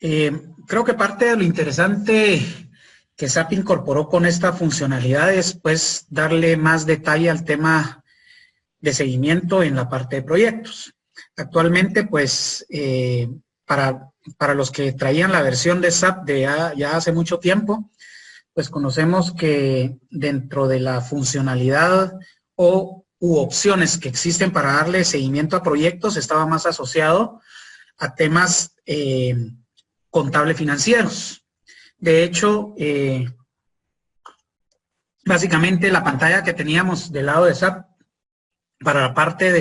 Creo que parte de lo interesante que SAP incorporó con esta funcionalidad es pues darle más detalle al tema de seguimiento en la parte de proyectos. Actualmente pues para los que traían la versión de SAP de ya hace mucho tiempo, pues conocemos que dentro de la funcionalidad u opciones que existen para darle seguimiento a proyectos estaba más asociado a temas contable financieros. De hecho, básicamente la pantalla que teníamos del lado de SAP para la parte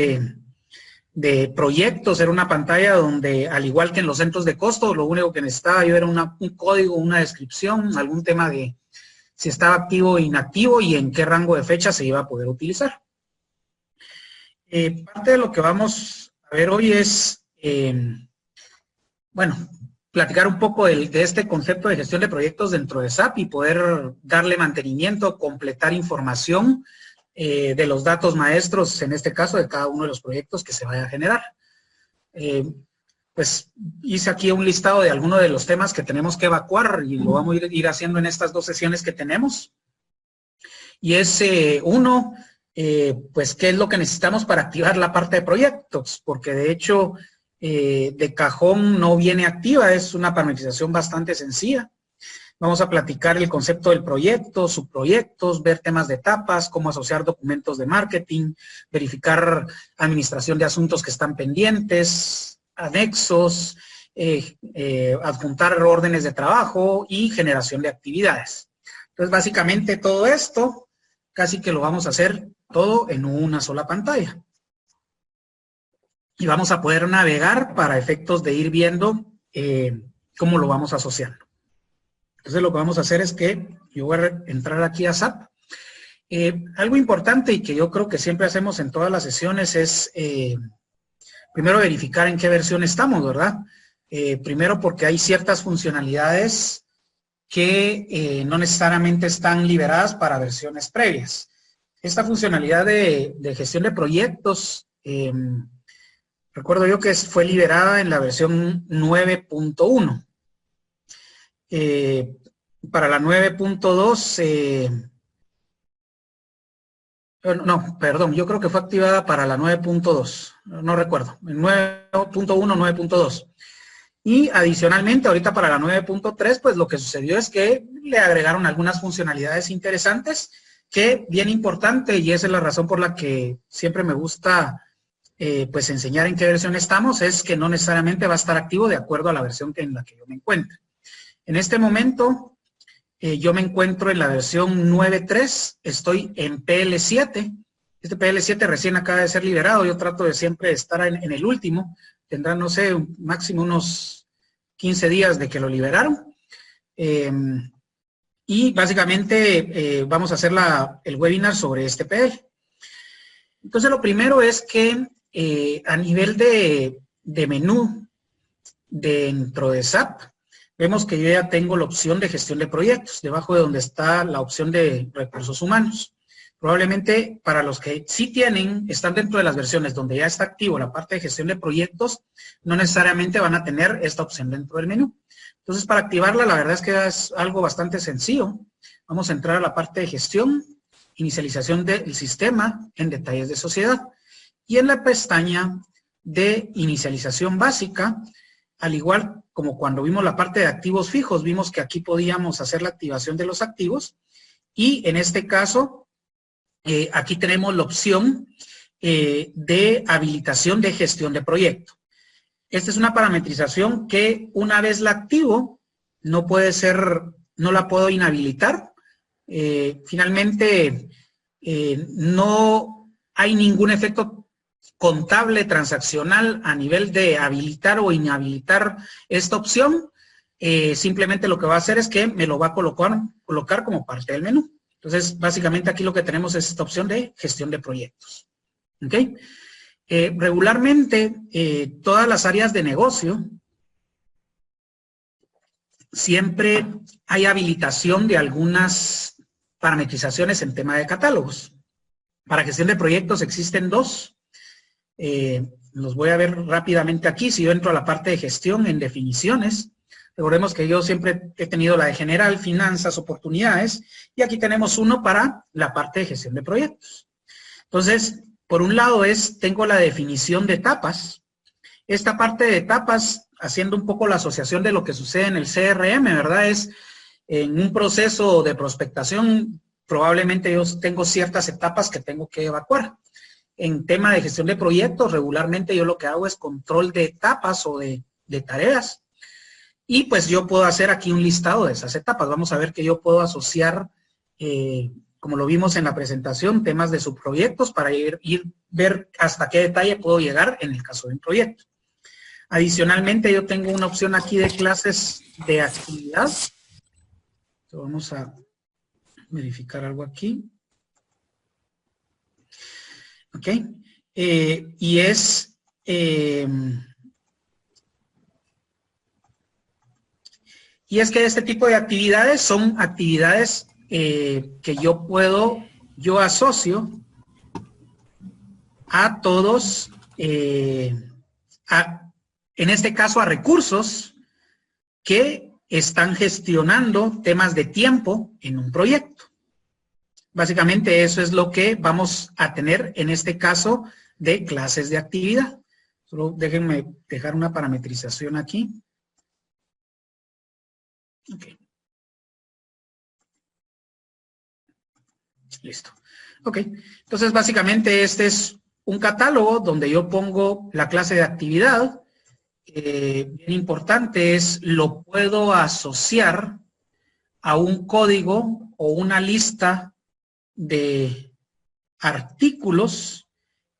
de proyectos era una pantalla donde, al igual que en los centros de costo, lo único que necesitaba yo era un código, una descripción, algún tema de si estaba activo o inactivo y en qué rango de fecha se iba a poder utilizar. Parte de lo que vamos a ver hoy es, bueno, platicar un poco de este concepto de gestión de proyectos dentro de SAP y poder darle mantenimiento, completar información de los datos maestros, en este caso, de cada uno de los proyectos que se vaya a generar. Pues hice aquí un listado de algunos de los temas que tenemos que evacuar y lo vamos a ir haciendo en estas dos sesiones que tenemos. Y es uno, pues qué es lo que necesitamos para activar la parte de proyectos, porque de hecho de cajón no viene activa, es una parametrización bastante sencilla. Vamos a platicar el concepto del proyecto, subproyectos, ver temas de etapas, cómo asociar documentos de marketing, verificar administración de asuntos que están pendientes, anexos, adjuntar órdenes de trabajo y generación de actividades. Entonces, básicamente todo esto, casi que lo vamos a hacer todo en una sola pantalla. Y vamos a poder navegar para efectos de ir viendo cómo lo vamos asociando. Entonces, lo que vamos a hacer es que yo voy a entrar aquí a SAP. Algo importante y que yo creo que siempre hacemos en todas las sesiones es primero verificar en qué versión estamos, ¿verdad? Primero porque hay ciertas funcionalidades que no necesariamente están liberadas para versiones previas. Esta funcionalidad de gestión de proyectos, recuerdo yo que fue liberada en la versión 9.1. Para la 9.2, no, perdón, yo creo que fue activada para la 9.2, no recuerdo, 9.1, 9.2. Y adicionalmente, ahorita para la 9.3, pues lo que sucedió es que le agregaron algunas funcionalidades interesantes que, bien importante, y esa es la razón por la que siempre me gusta pues enseñar en qué versión estamos, es que no necesariamente va a estar activo de acuerdo a la versión en la que yo me encuentre. En este momento, yo me encuentro en la versión 9.3, estoy en PL7. Este PL7 recién acaba de ser liberado, yo trato de siempre estar en el último. Tendrá, no sé, máximo unos 15 días de que lo liberaron. Y básicamente vamos a hacer el webinar sobre este PL. Entonces, lo primero es que a nivel de menú dentro de SAP, vemos que yo ya tengo la opción de gestión de proyectos, debajo de donde está la opción de recursos humanos. Probablemente para los que sí están dentro de las versiones donde ya está activo la parte de gestión de proyectos, no necesariamente van a tener esta opción dentro del menú. Entonces, para activarla, la verdad es que es algo bastante sencillo. Vamos a entrar a la parte de gestión, inicialización del sistema en detalles de sociedad. Y en la pestaña de inicialización básica, al igual como cuando vimos la parte de activos fijos, vimos que aquí podíamos hacer la activación de los activos. Y en este caso, aquí tenemos la opción de habilitación de gestión de proyecto. Esta es una parametrización que una vez la activo, no la puedo inhabilitar. Finalmente, no hay ningún efecto contable, transaccional, a nivel de habilitar o inhabilitar esta opción. Simplemente lo que va a hacer es que me lo va a colocar como parte del menú. Entonces, básicamente aquí lo que tenemos es esta opción de gestión de proyectos. ¿Ok? Regularmente, todas las áreas de negocio, siempre hay habilitación de algunas parametrizaciones en tema de catálogos. Para gestión de proyectos existen dos. Los voy a ver rápidamente aquí. Si yo entro a la parte de gestión en definiciones, Recordemos que yo siempre he tenido la de general, finanzas, oportunidades, y aquí tenemos uno para la parte de gestión de proyectos. Entonces, por un lado tengo la definición de etapas. Esta parte de etapas, haciendo un poco la asociación de lo que sucede en el CRM, ¿verdad? Es en un proceso de prospectación, probablemente yo tengo ciertas etapas que tengo que evacuar. En tema de gestión de proyectos, regularmente yo lo que hago es control de etapas o de tareas. Y pues yo puedo hacer aquí un listado de esas etapas. Vamos a ver que yo puedo asociar, como lo vimos en la presentación, temas de subproyectos para ver hasta qué detalle puedo llegar en el caso de un proyecto. Adicionalmente, yo tengo una opción aquí de clases de actividad. Vamos a verificar algo aquí. Ok. Y es que este tipo de actividades son actividades que yo asocio a todos, en este caso a recursos que están gestionando temas de tiempo en un proyecto. Básicamente eso es lo que vamos a tener en este caso de clases de actividad. Solo déjenme dejar una parametrización aquí. Ok. Listo. Ok. Entonces, básicamente este es un catálogo donde yo pongo la clase de actividad. Bien importante lo puedo asociar a un código o una lista de artículos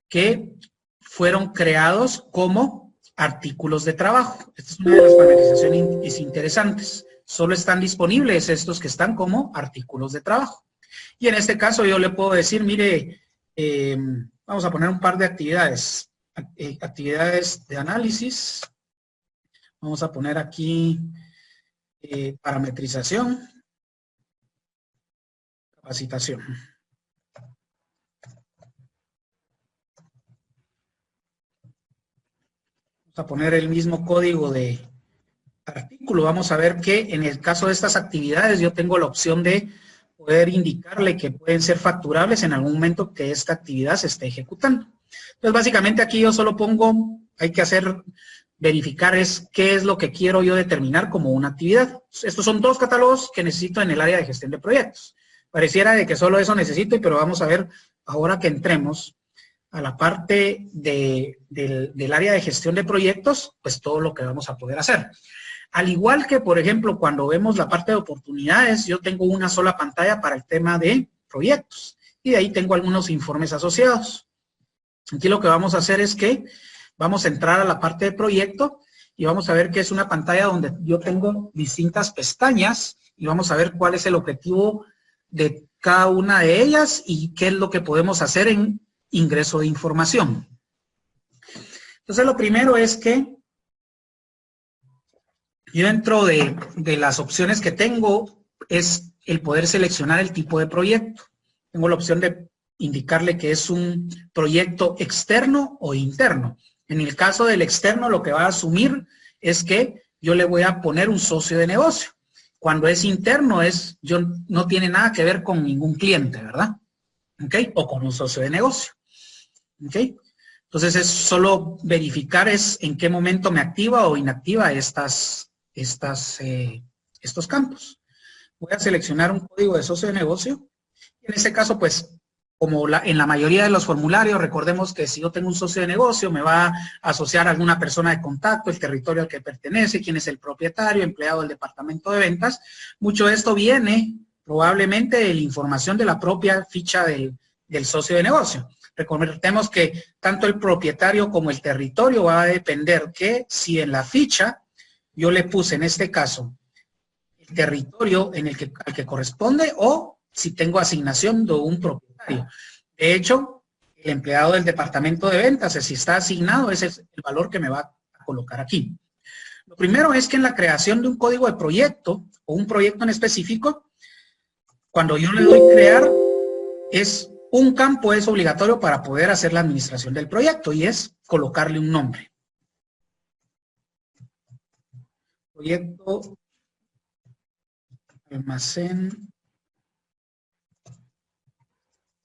que fueron creados como artículos de trabajo. Esta es una de las parametrizaciones interesantes. Solo están disponibles estos que están como artículos de trabajo. Y en este caso yo le puedo decir, mire, vamos a poner un par de actividades. Actividades de análisis. Vamos a poner aquí parametrización, capacitación. Vamos a poner el mismo código de artículo. Vamos a ver que en el caso de estas actividades yo tengo la opción de poder indicarle que pueden ser facturables en algún momento que esta actividad se esté ejecutando. Entonces, básicamente aquí yo solo pongo, hay que verificar qué es lo que quiero yo determinar como una actividad. Estos son dos catálogos que necesito en el área de gestión de proyectos. Pareciera de que solo eso necesito, pero vamos a ver ahora que entremos a la parte del área de gestión de proyectos, pues todo lo que vamos a poder hacer. Al igual que, por ejemplo, cuando vemos la parte de oportunidades, yo tengo una sola pantalla para el tema de proyectos y de ahí tengo algunos informes asociados. Aquí lo que vamos a hacer es que vamos a entrar a la parte de proyecto y vamos a ver que es una pantalla donde yo tengo distintas pestañas y vamos a ver cuál es el objetivo de cada una de ellas y qué es lo que podemos hacer en ingreso de información. Entonces, lo primero es que yo dentro de las opciones que tengo es el poder seleccionar el tipo de proyecto. Tengo la opción de indicarle que es un proyecto externo o interno. En el caso del externo, lo que va a asumir es que yo le voy a poner un socio de negocio. Cuando es interno, no tiene nada que ver con ningún cliente, ¿verdad? ¿Ok? O con un socio de negocio. ¿Ok? Entonces, es solo verificar en qué momento me activa o inactiva estos campos. Voy a seleccionar un código de socio de negocio. En este caso, pues, como en la mayoría de los formularios, recordemos que si yo tengo un socio de negocio, me va a asociar a alguna persona de contacto, el territorio al que pertenece, quién es el propietario, empleado del departamento de ventas. Mucho de esto viene probablemente de la información de la propia ficha del socio de negocio. Recordemos que tanto el propietario como el territorio va a depender que si en la ficha yo le puse en este caso el territorio al que corresponde o si tengo asignación de un propietario. De hecho, el empleado del departamento de ventas, si está asignado, ese es el valor que me va a colocar aquí. Lo primero es que en la creación de un código de proyecto o un proyecto en específico, cuando yo le doy crear, un campo es obligatorio para poder hacer la administración del proyecto y es colocarle un nombre. proyecto almacén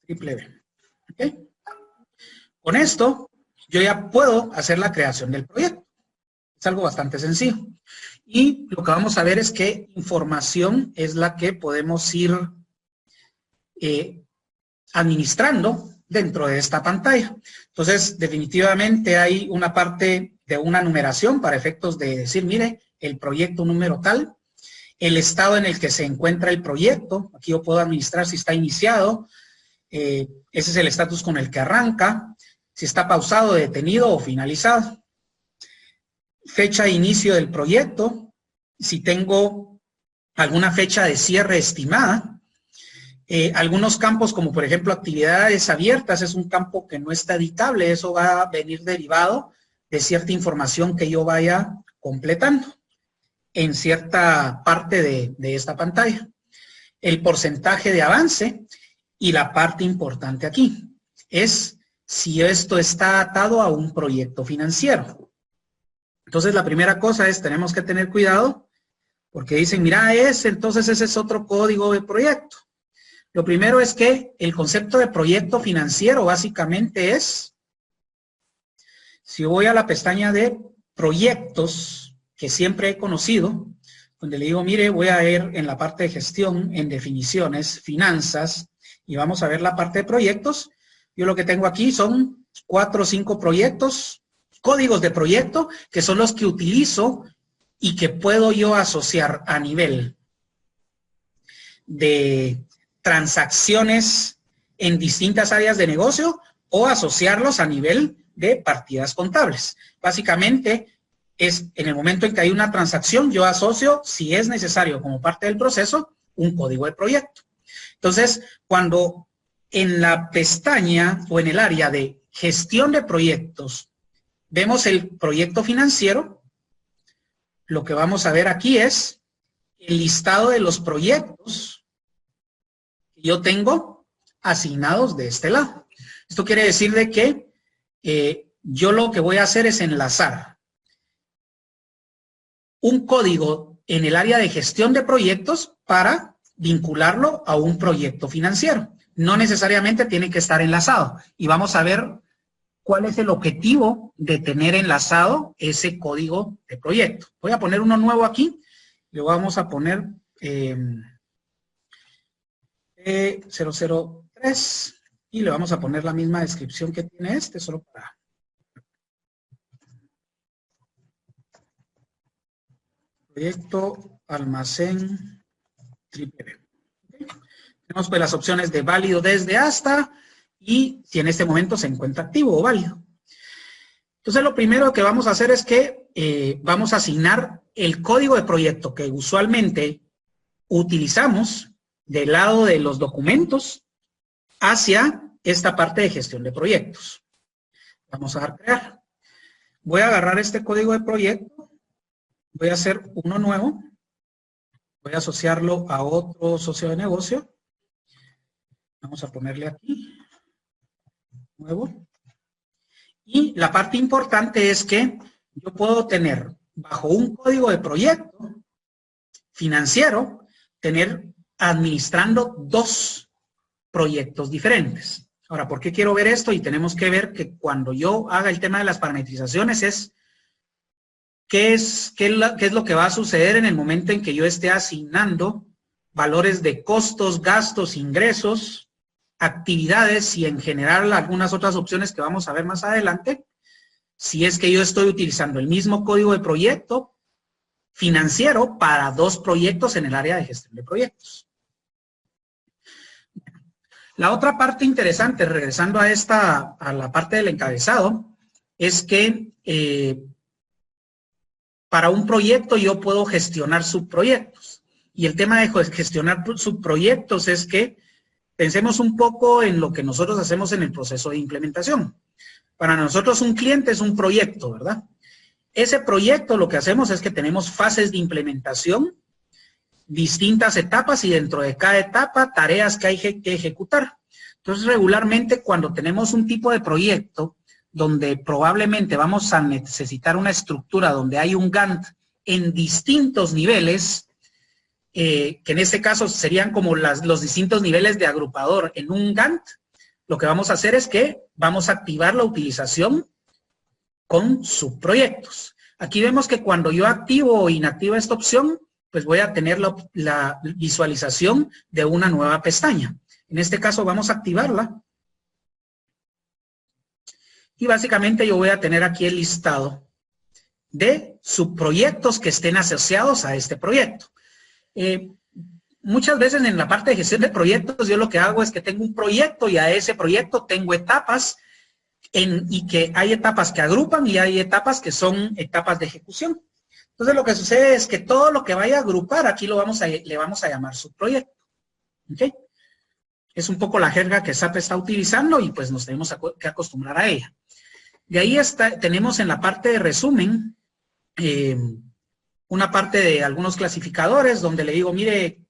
triple B. ¿Okay? Con esto, yo ya puedo hacer la creación del proyecto. Es algo bastante sencillo. Y lo que vamos a ver es qué información es la que podemos ir administrando dentro de esta pantalla. Entonces, definitivamente hay una parte de una numeración para efectos de decir, mire, el proyecto número tal, el estado en el que se encuentra el proyecto. Aquí yo puedo administrar si está iniciado, ese es el estatus con el que arranca, si está pausado, detenido o finalizado. Fecha de inicio del proyecto, si tengo alguna fecha de cierre estimada. Algunos campos, como por ejemplo actividades abiertas, es un campo que no está editable, eso va a venir derivado de cierta información que yo vaya completando en cierta parte de esta pantalla. El porcentaje de avance y la parte importante aquí es si esto está atado a un proyecto financiero. Entonces la primera cosa es, tenemos que tener cuidado porque dicen, mira, entonces ese es otro código de proyecto. Lo primero es que el concepto de proyecto financiero básicamente es, si yo voy a la pestaña de proyectos, que siempre he conocido, donde le digo, mire, voy a ir en la parte de gestión, en definiciones, finanzas, y vamos a ver la parte de proyectos. Yo lo que tengo aquí son 4 o 5 proyectos, códigos de proyecto, que son los que utilizo y que puedo yo asociar a nivel de transacciones en distintas áreas de negocio o asociarlos a nivel de partidas contables. Básicamente, es en el momento en que hay una transacción, yo asocio, si es necesario como parte del proceso, un código de proyecto. Entonces, cuando en la pestaña o en el área de gestión de proyectos vemos el proyecto financiero, lo que vamos a ver aquí es el listado de los proyectos que yo tengo asignados de este lado. Esto quiere decir de que yo lo que voy a hacer es enlazar un código en el área de gestión de proyectos para vincularlo a un proyecto financiero. No necesariamente tiene que estar enlazado. Y vamos a ver cuál es el objetivo de tener enlazado ese código de proyecto. Voy a poner uno nuevo aquí. Le vamos a poner 003 y le vamos a poner la misma descripción que tiene este, solo para... Proyecto almacén triple B. ¿Okay? Tenemos pues las opciones de válido desde hasta y si en este momento se encuentra activo o válido. Entonces lo primero que vamos a hacer es que vamos a asignar el código de proyecto que usualmente utilizamos del lado de los documentos hacia esta parte de gestión de proyectos. Vamos a dar crear. Voy a agarrar este código de proyecto. Voy a hacer uno nuevo. Voy a asociarlo a otro socio de negocio. Vamos a ponerle aquí. Nuevo. Y la parte importante es que yo puedo tener bajo un código de proyecto financiero, tener administrando 2 proyectos diferentes. Ahora, ¿por qué quiero ver esto? Y tenemos que ver que cuando yo haga el tema de las parametrizaciones es ¿qué es lo que va a suceder en el momento en que yo esté asignando valores de costos, gastos, ingresos, actividades y en general algunas otras opciones que vamos a ver más adelante? Si es que yo estoy utilizando el mismo código de proyecto financiero para 2 proyectos en el área de gestión de proyectos. La otra parte interesante, regresando a la parte del encabezado, es que para un proyecto yo puedo gestionar subproyectos. Y el tema de gestionar subproyectos es que pensemos un poco en lo que nosotros hacemos en el proceso de implementación. Para nosotros un cliente es un proyecto, ¿verdad? Ese proyecto lo que hacemos es que tenemos fases de implementación, distintas etapas y dentro de cada etapa tareas que hay que ejecutar. Entonces regularmente cuando tenemos un tipo de proyecto donde probablemente vamos a necesitar una estructura donde hay un Gantt en distintos niveles, que en este caso serían como los distintos niveles de agrupador en un Gantt, lo que vamos a hacer es que vamos a activar la utilización con subproyectos. Aquí vemos que cuando yo activo o inactivo esta opción, pues voy a tener la visualización de una nueva pestaña. En este caso vamos a activarla. Y básicamente yo voy a tener aquí el listado de subproyectos que estén asociados a este proyecto. Muchas veces en la parte de gestión de proyectos yo lo que hago es que tengo un proyecto y a ese proyecto tengo etapas y que hay etapas que agrupan y hay etapas que son etapas de ejecución. Entonces lo que sucede es que todo lo que vaya a agrupar aquí le vamos a llamar subproyecto. ¿Okay? Es un poco la jerga que SAP está utilizando y pues nos tenemos que acostumbrar a ella. De ahí tenemos en la parte de resumen una parte de algunos clasificadores donde le digo, mire,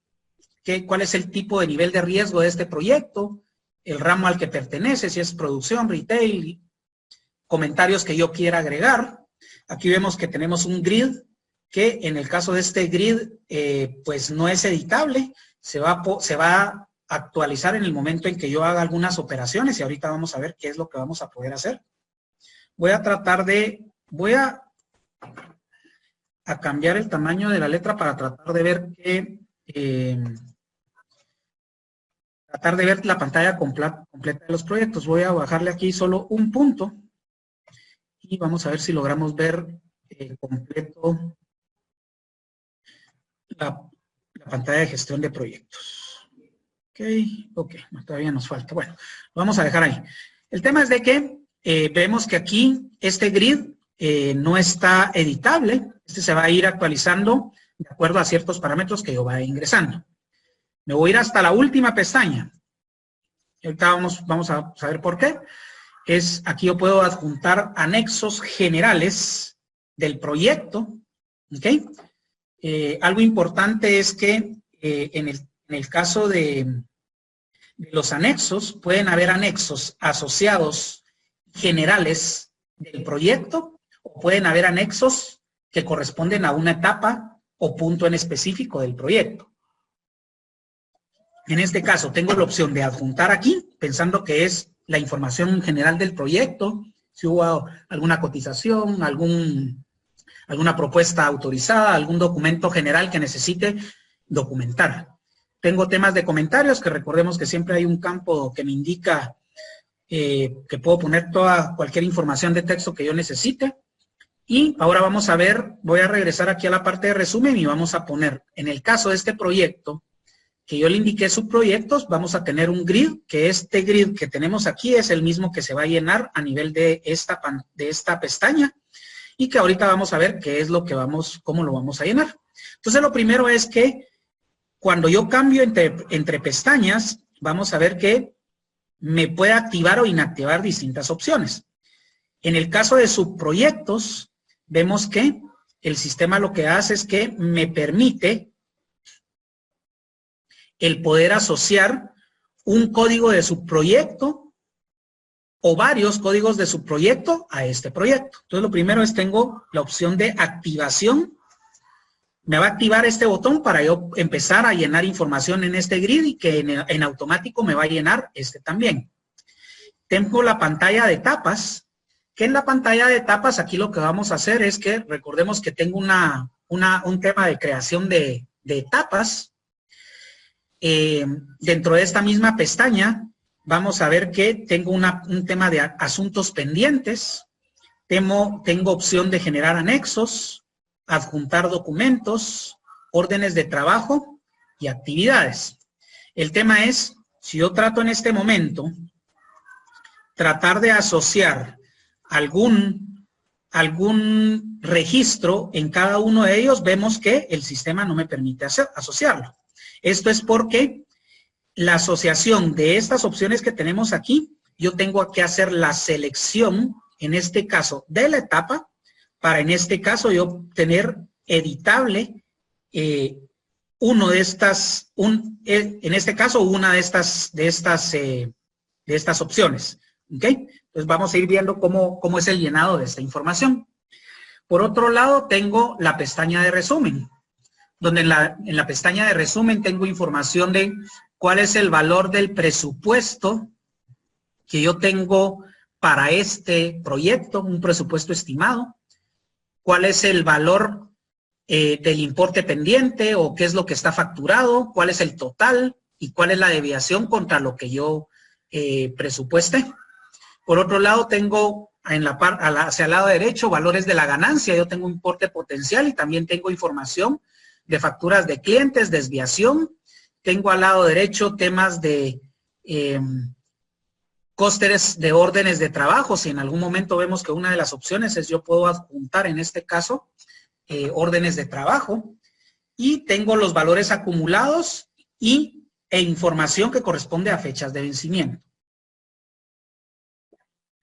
cuál es el tipo de nivel de riesgo de este proyecto, el ramo al que pertenece, si es producción, retail, comentarios que yo quiera agregar. Aquí vemos que tenemos un grid que en el caso de este grid pues no es editable, se va a actualizar en el momento en que yo haga algunas operaciones y ahorita vamos a ver qué es lo que vamos a poder hacer. Voy a cambiar el tamaño de la letra para tratar de ver la pantalla completa de los proyectos. Voy a bajarle aquí solo un punto y vamos a ver si logramos ver completo la pantalla de gestión de proyectos. Ok, todavía nos falta. Bueno, vamos a dejar ahí. El tema es de que vemos que aquí este grid no está editable. Este se va a ir actualizando de acuerdo a ciertos parámetros que yo vaya ingresando. Me voy a ir hasta la última pestaña. Ahorita vamos a saber por qué. Aquí yo puedo adjuntar anexos generales del proyecto. ¿Ok? Algo importante es que en el caso de los anexos, pueden haber anexos asociados generales del proyecto o pueden haber anexos que corresponden a una etapa o punto en específico del proyecto. En este caso, tengo la opción de adjuntar aquí, pensando que es la información general del proyecto, si hubo alguna cotización, alguna propuesta autorizada, algún documento general que necesite documentar. Tengo temas de comentarios, que recordemos que siempre hay un campo que me indica que puedo poner cualquier información de texto que yo necesite. Y ahora vamos a ver, voy a regresar aquí a la parte de resumen y vamos a poner, en el caso de este proyecto, que yo le indiqué subproyectos, vamos a tener un grid, que este grid que tenemos aquí es el mismo que se va a llenar a nivel de esta pestaña y que ahorita vamos a ver qué es lo que cómo lo vamos a llenar. Entonces, lo primero es que cuando yo cambio entre pestañas, vamos a ver que me puede activar o inactivar distintas opciones. En el caso de subproyectos, vemos que el sistema lo que hace es que me permite el poder asociar un código de subproyecto o varios códigos de subproyecto a este proyecto. Entonces, lo primero es tengo la opción de activación. Me va a activar este botón para yo empezar a llenar información en este grid y que en automático me va a llenar este también. Tengo la pantalla de etapas, que en la pantalla de etapas aquí lo que vamos a hacer es que recordemos que tengo un tema de creación de etapas. Dentro de esta misma pestaña vamos a ver que tengo un tema de asuntos pendientes. Tengo opción de generar anexos, adjuntar documentos, órdenes de trabajo y actividades. El tema es, si yo trato en este momento, tratar de asociar algún registro en cada uno de ellos, vemos que el sistema no me permite asociarlo. Esto es porque la asociación de estas opciones que tenemos aquí, yo tengo que hacer la selección, en este caso, de la etapa, para en este caso yo tener editable en este caso una de estas opciones. ¿Ok? Entonces vamos a ir viendo cómo es el llenado de esta información. Por otro lado, tengo la pestaña de resumen, donde en la pestaña de resumen tengo información de cuál es el valor del presupuesto que yo tengo para este proyecto, un presupuesto estimado, cuál es el valor del importe pendiente o qué es lo que está facturado, cuál es el total y cuál es la desviación contra lo que yo presupuesté. Por otro lado, tengo hacia el lado derecho valores de la ganancia. Yo tengo un importe potencial y también tengo información de facturas de clientes, desviación. Tengo al lado derecho temas de costes de órdenes de trabajo. Si en algún momento vemos que una de las opciones es yo puedo adjuntar en este caso órdenes de trabajo. Y tengo los valores acumulados e información que corresponde a fechas de vencimiento.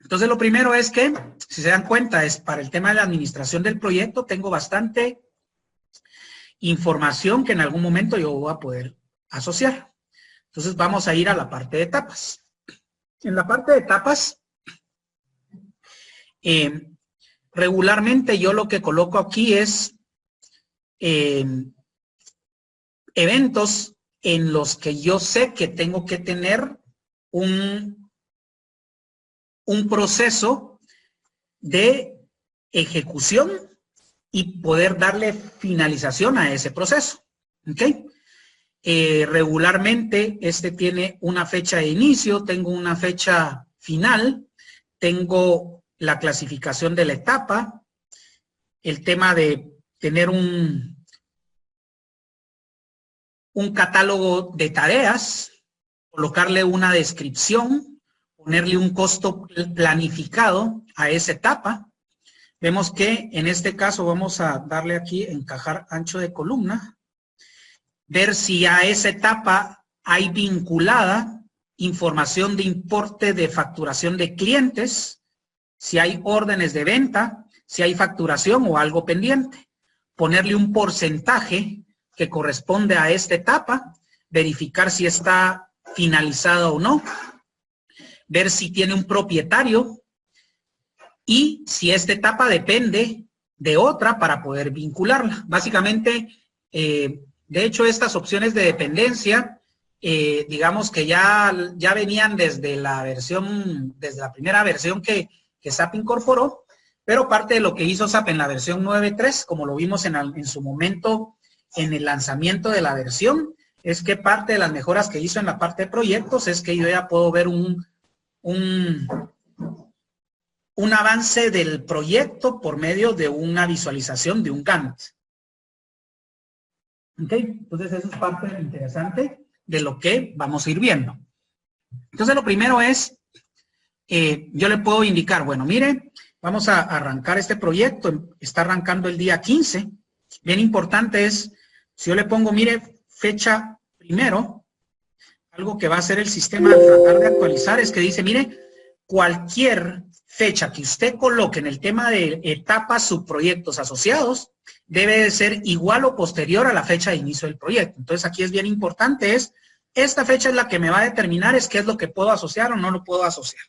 Entonces, lo primero es que, si se dan cuenta, es para el tema de la administración del proyecto, tengo bastante información que en algún momento yo voy a poder asociar. Entonces, vamos a ir a la parte de etapas. En la parte de etapas, regularmente yo lo que coloco aquí es eventos en los que yo sé que tengo que tener un proceso de ejecución y poder darle finalización a ese proceso. ¿Ok? Regularmente este tiene una fecha de inicio, tengo una fecha final, tengo la clasificación de la etapa, el tema de tener un catálogo de tareas, colocarle una descripción, ponerle un costo planificado a esa etapa. Vemos que en este caso vamos a darle aquí encajar ancho de columna, ver si a esa etapa hay vinculada información de importe de facturación de clientes, si hay órdenes de venta, si hay facturación o algo pendiente. Ponerle un porcentaje que corresponde a esta etapa, verificar si está finalizada o no, ver si tiene un propietario y si esta etapa depende de otra para poder vincularla. Básicamente, de hecho, estas opciones de dependencia, digamos que ya venían desde la primera versión que SAP incorporó, pero parte de lo que hizo SAP en la versión 9.3, como lo vimos en su momento en el lanzamiento de la versión, es que parte de las mejoras que hizo en la parte de proyectos es que yo ya puedo ver un avance del proyecto por medio de una visualización de un Gantt. ¿Ok? Entonces eso es parte interesante de lo que vamos a ir viendo. Entonces lo primero es, yo le puedo indicar, bueno, mire, vamos a arrancar este proyecto, está arrancando el día 15. Bien importante es, si yo le pongo, mire, fecha primero, algo que va a hacer el sistema al tratar de actualizar es que dice, mire, cualquier fecha que usted coloque en el tema de etapas, subproyectos asociados, debe de ser igual o posterior a la fecha de inicio del proyecto. Entonces, aquí es bien importante, esta fecha es la que me va a determinar es qué es lo que puedo asociar o no lo puedo asociar.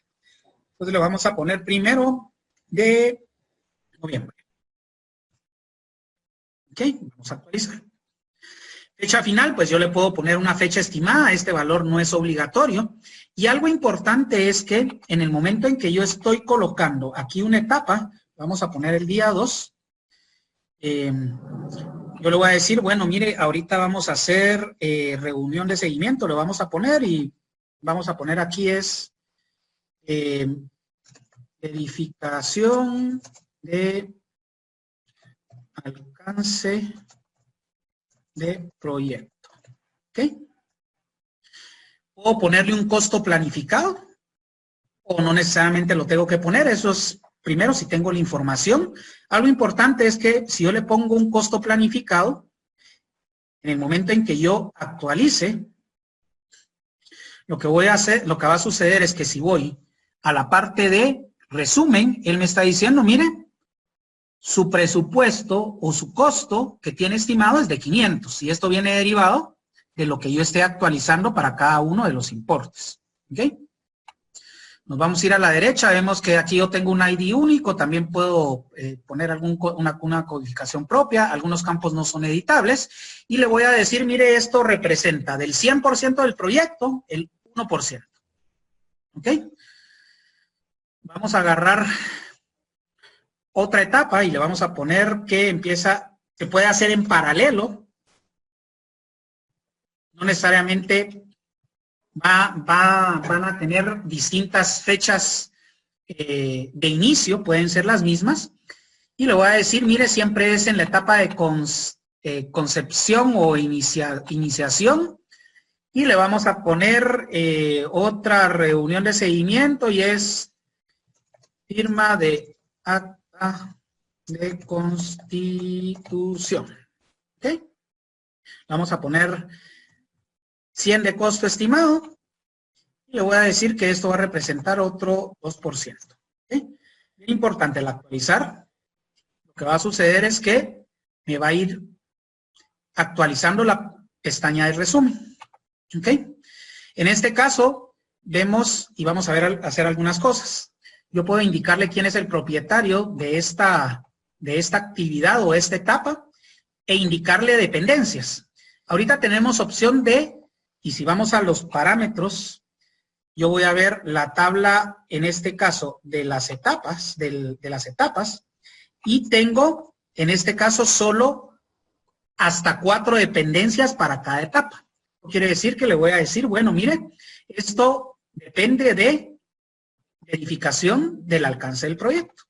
Entonces, le vamos a poner primero de noviembre. Ok, vamos a actualizar. Fecha final, pues yo le puedo poner una fecha estimada, este valor no es obligatorio. Y algo importante es que en el momento en que yo estoy colocando aquí una etapa, vamos a poner el día 2, yo le voy a decir, bueno, mire, ahorita vamos a hacer reunión de seguimiento, lo vamos a poner y vamos a poner aquí es verificación de alcance de proyecto. ¿Ok? Puedo ponerle un costo planificado o no necesariamente lo tengo que poner. Eso es primero si tengo la información. Algo importante es que si yo le pongo un costo planificado, en el momento en que yo actualice, lo que voy a hacer, lo que va a suceder es que si voy a la parte de resumen, él me está diciendo, mire, su presupuesto o su costo que tiene estimado es de 500 y esto viene derivado de lo que yo esté actualizando para cada uno de los importes. ¿Ok? Nos vamos a ir a la derecha, vemos que aquí yo tengo un ID único, también puedo poner una codificación propia, algunos campos no son editables, y le voy a decir, mire, esto representa del 100% del proyecto, el 1%. ¿Ok? Vamos a agarrar otra etapa y le vamos a poner que se puede hacer en paralelo, no necesariamente van a tener distintas fechas de inicio, pueden ser las mismas, y le voy a decir, mire, siempre es en la etapa de concepción o iniciación, y le vamos a poner otra reunión de seguimiento, y es firma de acta de constitución. ¿Ok? Vamos a poner 100 de costo estimado, y le voy a decir que esto va a representar otro 2%. ¿Okay? Es importante al actualizar. Lo que va a suceder es que me va a ir actualizando la pestaña de resumen. ¿Ok? En este caso, vemos y vamos a ver hacer algunas cosas. Yo puedo indicarle quién es el propietario de esta actividad o esta etapa e indicarle dependencias. Ahorita tenemos opción de, y si vamos a los parámetros, yo voy a ver la tabla, en este caso, de las etapas, y tengo, en este caso, solo hasta 4 dependencias para cada etapa. Quiere decir que le voy a decir, bueno, mire, esto depende de verificación del alcance del proyecto.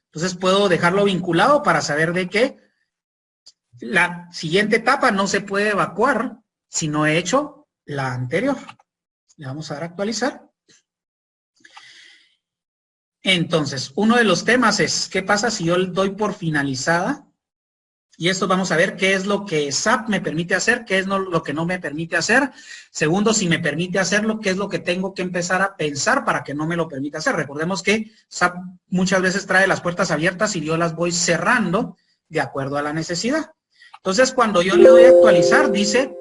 Entonces puedo dejarlo vinculado para saber de que la siguiente etapa no se puede evacuar si no he hecho la anterior. Le vamos a dar a actualizar. Entonces, uno de los temas es, ¿qué pasa si yo doy por finalizada? Y esto vamos a ver qué es lo que SAP me permite hacer, qué es lo que no me permite hacer. Segundo, si me permite hacerlo, qué es lo que tengo que empezar a pensar para que no me lo permita hacer. Recordemos que SAP muchas veces trae las puertas abiertas y yo las voy cerrando de acuerdo a la necesidad. Entonces, cuando yo le doy a actualizar, dice,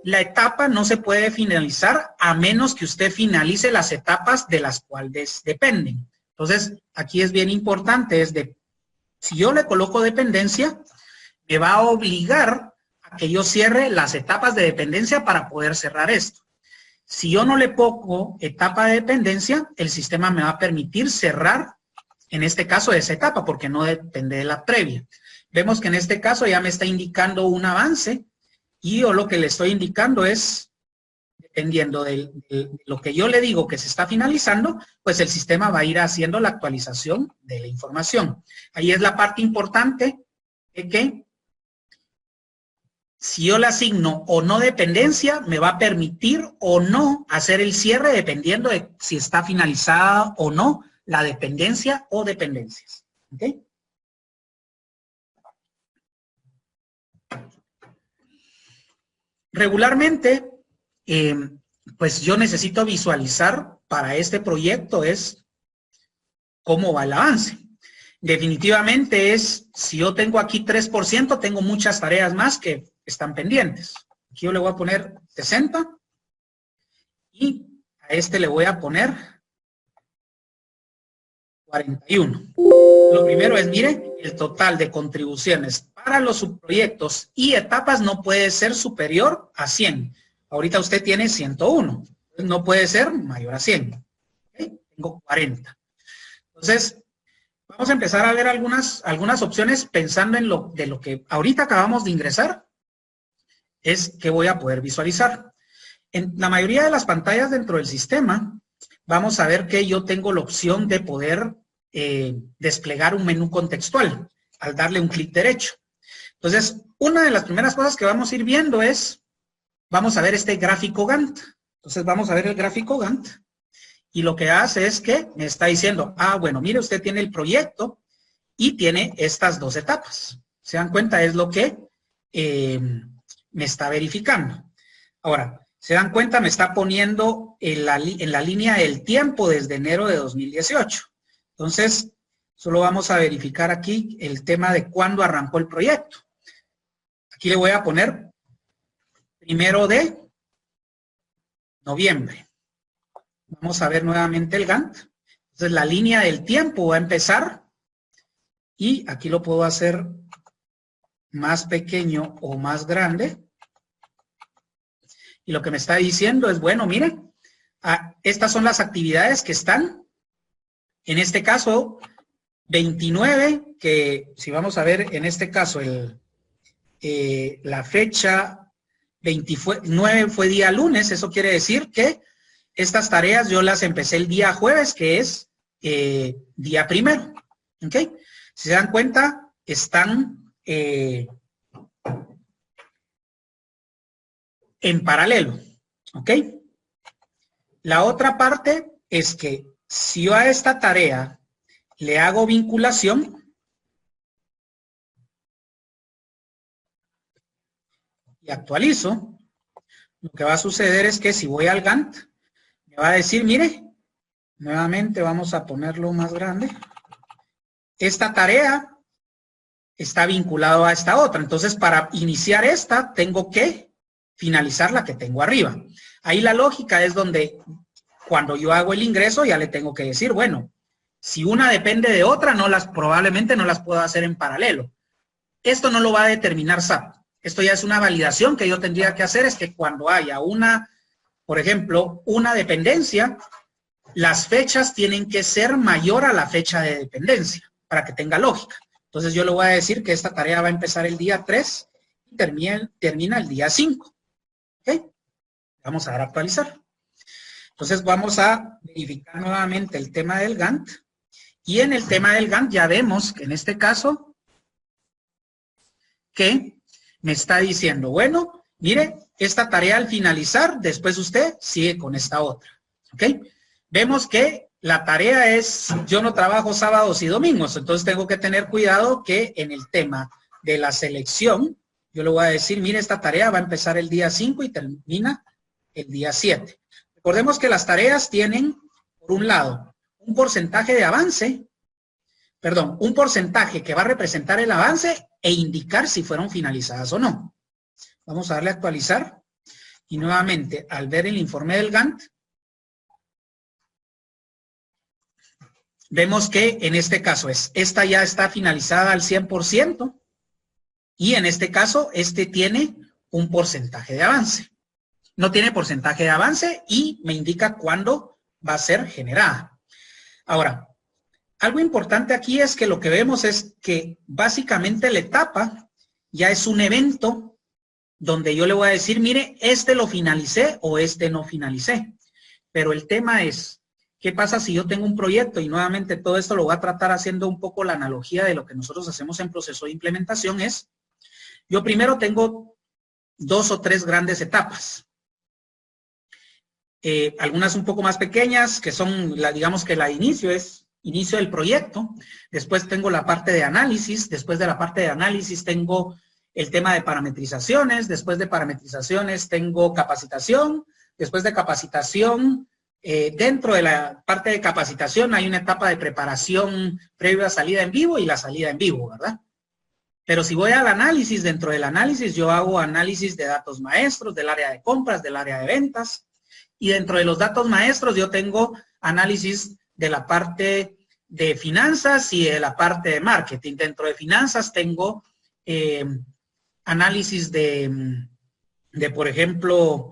la etapa no se puede finalizar a menos que usted finalice las etapas de las cuales dependen. Entonces, aquí es bien importante, si yo le coloco dependencia, me va a obligar a que yo cierre las etapas de dependencia para poder cerrar esto. Si yo no le pongo etapa de dependencia, el sistema me va a permitir cerrar, en este caso, esa etapa, porque no depende de la previa. Vemos que en este caso ya me está indicando un avance, y yo lo que le estoy indicando es, dependiendo de lo que yo le digo que se está finalizando, pues el sistema va a ir haciendo la actualización de la información. Ahí es la parte importante de que si yo le asigno o no dependencia, me va a permitir o no hacer el cierre dependiendo de si está finalizada o no la dependencia o dependencias. ¿Ok? Regularmente, pues yo necesito visualizar para este proyecto es cómo va el avance. Definitivamente si yo tengo aquí 3%, tengo muchas tareas más que están pendientes. Aquí yo le voy a poner 60 y a este le voy a poner 41. Lo primero es, mire, el total de contribuciones para los subproyectos y etapas no puede ser superior a 100. Ahorita usted tiene 101, no puede ser mayor a 100. ¿Okay? Tengo 40. Entonces, vamos a empezar a ver algunas opciones pensando en lo que ahorita acabamos de ingresar, es que voy a poder visualizar. En la mayoría de las pantallas dentro del sistema, vamos a ver que yo tengo la opción de poder desplegar un menú contextual al darle un clic derecho. Entonces, una de las primeras cosas que vamos a ir viendo es, vamos a ver este gráfico Gantt. Entonces, vamos a ver el gráfico Gantt. Y lo que hace es que me está diciendo, bueno, mire, usted tiene el proyecto y tiene estas 2 etapas. ¿Se dan cuenta? Es lo que me está verificando. Ahora, ¿se dan cuenta? Me está poniendo en la línea del tiempo desde enero de 2018. Entonces, solo vamos a verificar aquí el tema de cuándo arrancó el proyecto. Aquí le voy a poner 1 de noviembre. Vamos a ver nuevamente el Gantt. Entonces la línea del tiempo va a empezar y aquí lo puedo hacer más pequeño o más grande. Y lo que me está diciendo es, bueno, miren, estas son las actividades que están, en este caso, 29, que si vamos a ver en este caso la fecha 29 fue día lunes, eso quiere decir que estas tareas yo las empecé el día jueves, que es día primero. ¿Ok? Si se dan cuenta, están en paralelo. ¿Ok? La otra parte es que si yo a esta tarea le hago vinculación y actualizo, lo que va a suceder es que si voy al Gantt, me va a decir, mire, nuevamente vamos a ponerlo más grande. Esta tarea está vinculada a esta otra. Entonces, para iniciar esta, tengo que finalizar la que tengo arriba. Ahí la lógica es donde, cuando yo hago el ingreso, ya le tengo que decir, bueno, si una depende de otra, probablemente no las puedo hacer en paralelo. Esto no lo va a determinar SAP. Esto ya es una validación que yo tendría que hacer, es que cuando haya por ejemplo, una dependencia, las fechas tienen que ser mayor a la fecha de dependencia para que tenga lógica. Entonces yo le voy a decir que esta tarea va a empezar el día 3 y termina el día 5. ¿Ok? Vamos a dar a actualizar. Entonces vamos a verificar nuevamente el tema del Gantt. Y en el tema del Gantt ya vemos que en este caso que me está diciendo, bueno, mire, esta tarea al finalizar, después usted sigue con esta otra. ¿Ok? Vemos que la tarea es, yo no trabajo sábados y domingos, entonces tengo que tener cuidado que en el tema de la selección, yo le voy a decir, mire, esta tarea va a empezar el día 5 y termina el día 7. Recordemos que las tareas tienen, por un lado, un porcentaje de avance, un porcentaje que va a representar el avance e indicar si fueron finalizadas o no. Vamos a darle a actualizar y nuevamente, al ver el informe del Gantt, vemos que en este caso esta ya está finalizada al 100% y en este caso tiene un porcentaje de avance. No tiene porcentaje de avance y me indica cuándo va a ser generada. Ahora, algo importante aquí es que lo que vemos es que básicamente la etapa ya es un evento donde yo le voy a decir, mire, lo finalicé o no finalicé. Pero el tema es, ¿qué pasa si yo tengo un proyecto? Y nuevamente todo esto lo voy a tratar haciendo un poco la analogía de lo que nosotros hacemos en proceso de implementación yo primero tengo 2 o 3 grandes etapas. Algunas un poco más pequeñas, que son, digamos que la inicio del proyecto. Después tengo la parte de análisis. Después de la parte de análisis tengo el tema de parametrizaciones. Después de parametrizaciones tengo capacitación. Después de capacitación, dentro de la parte de capacitación hay una etapa de preparación previa a salida en vivo y la salida en vivo, ¿verdad? Pero si voy al análisis, dentro del análisis yo hago análisis de datos maestros, del área de compras, del área de ventas. Y dentro de los datos maestros yo tengo análisis de la parte de finanzas y de la parte de marketing. Dentro de finanzas tengo análisis de, por ejemplo,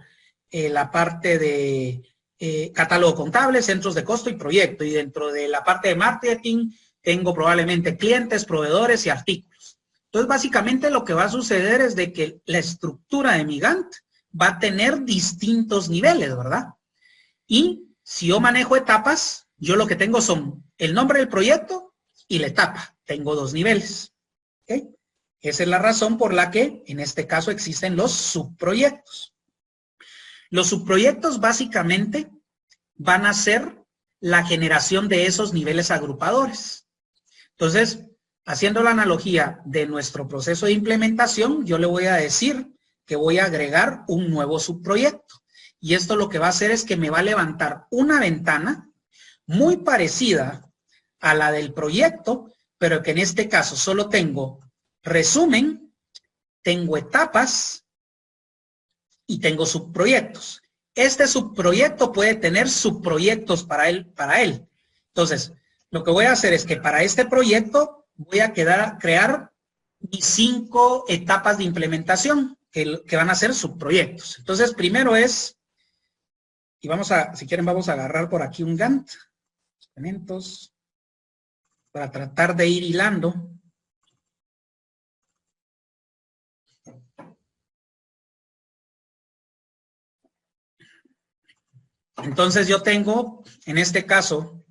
la parte de catálogo contable, centros de costo y proyecto. Y dentro de la parte de marketing tengo probablemente clientes, proveedores y artículos. Entonces, básicamente lo que va a suceder es de que la estructura de mi Gantt va a tener distintos niveles, ¿verdad? Y si yo manejo etapas, yo lo que tengo son el nombre del proyecto y la etapa. Tengo 2 niveles. ¿Okay? Esa es la razón por la que en este caso existen los subproyectos. Los subproyectos básicamente van a ser la generación de esos niveles agrupadores. Entonces, haciendo la analogía de nuestro proceso de implementación, yo le voy a decir que voy a agregar un nuevo subproyecto. Y esto lo que va a hacer es que me va a levantar una ventana muy parecida a la del proyecto, pero que en este caso solo tengo resumen, tengo etapas y tengo subproyectos. este subproyecto puede tener subproyectos para él. Entonces, lo que voy a hacer es que para este proyecto voy a crear mis 5 etapas de implementación que van a ser subproyectos. Entonces, primero es, y si quieren, vamos a agarrar por aquí un Gantt, elementos, para tratar de ir hilando. Entonces yo tengo, en este caso,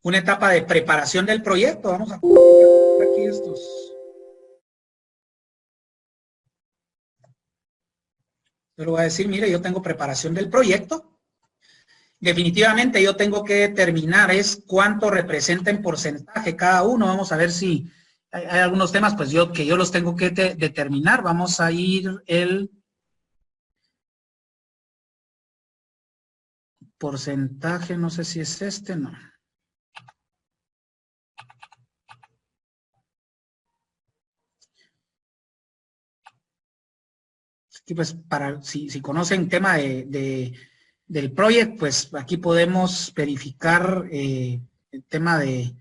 una etapa de preparación del proyecto. Vamos a poner aquí estos. Yo le voy a decir, mire, yo tengo preparación del proyecto. Definitivamente yo tengo que determinar es cuánto representa en porcentaje cada uno. Vamos a ver si hay algunos temas, pues que yo los tengo que determinar. Vamos a ir el porcentaje, no sé si es este, no. Aquí pues si conocen tema del proyecto, pues aquí podemos verificar el tema de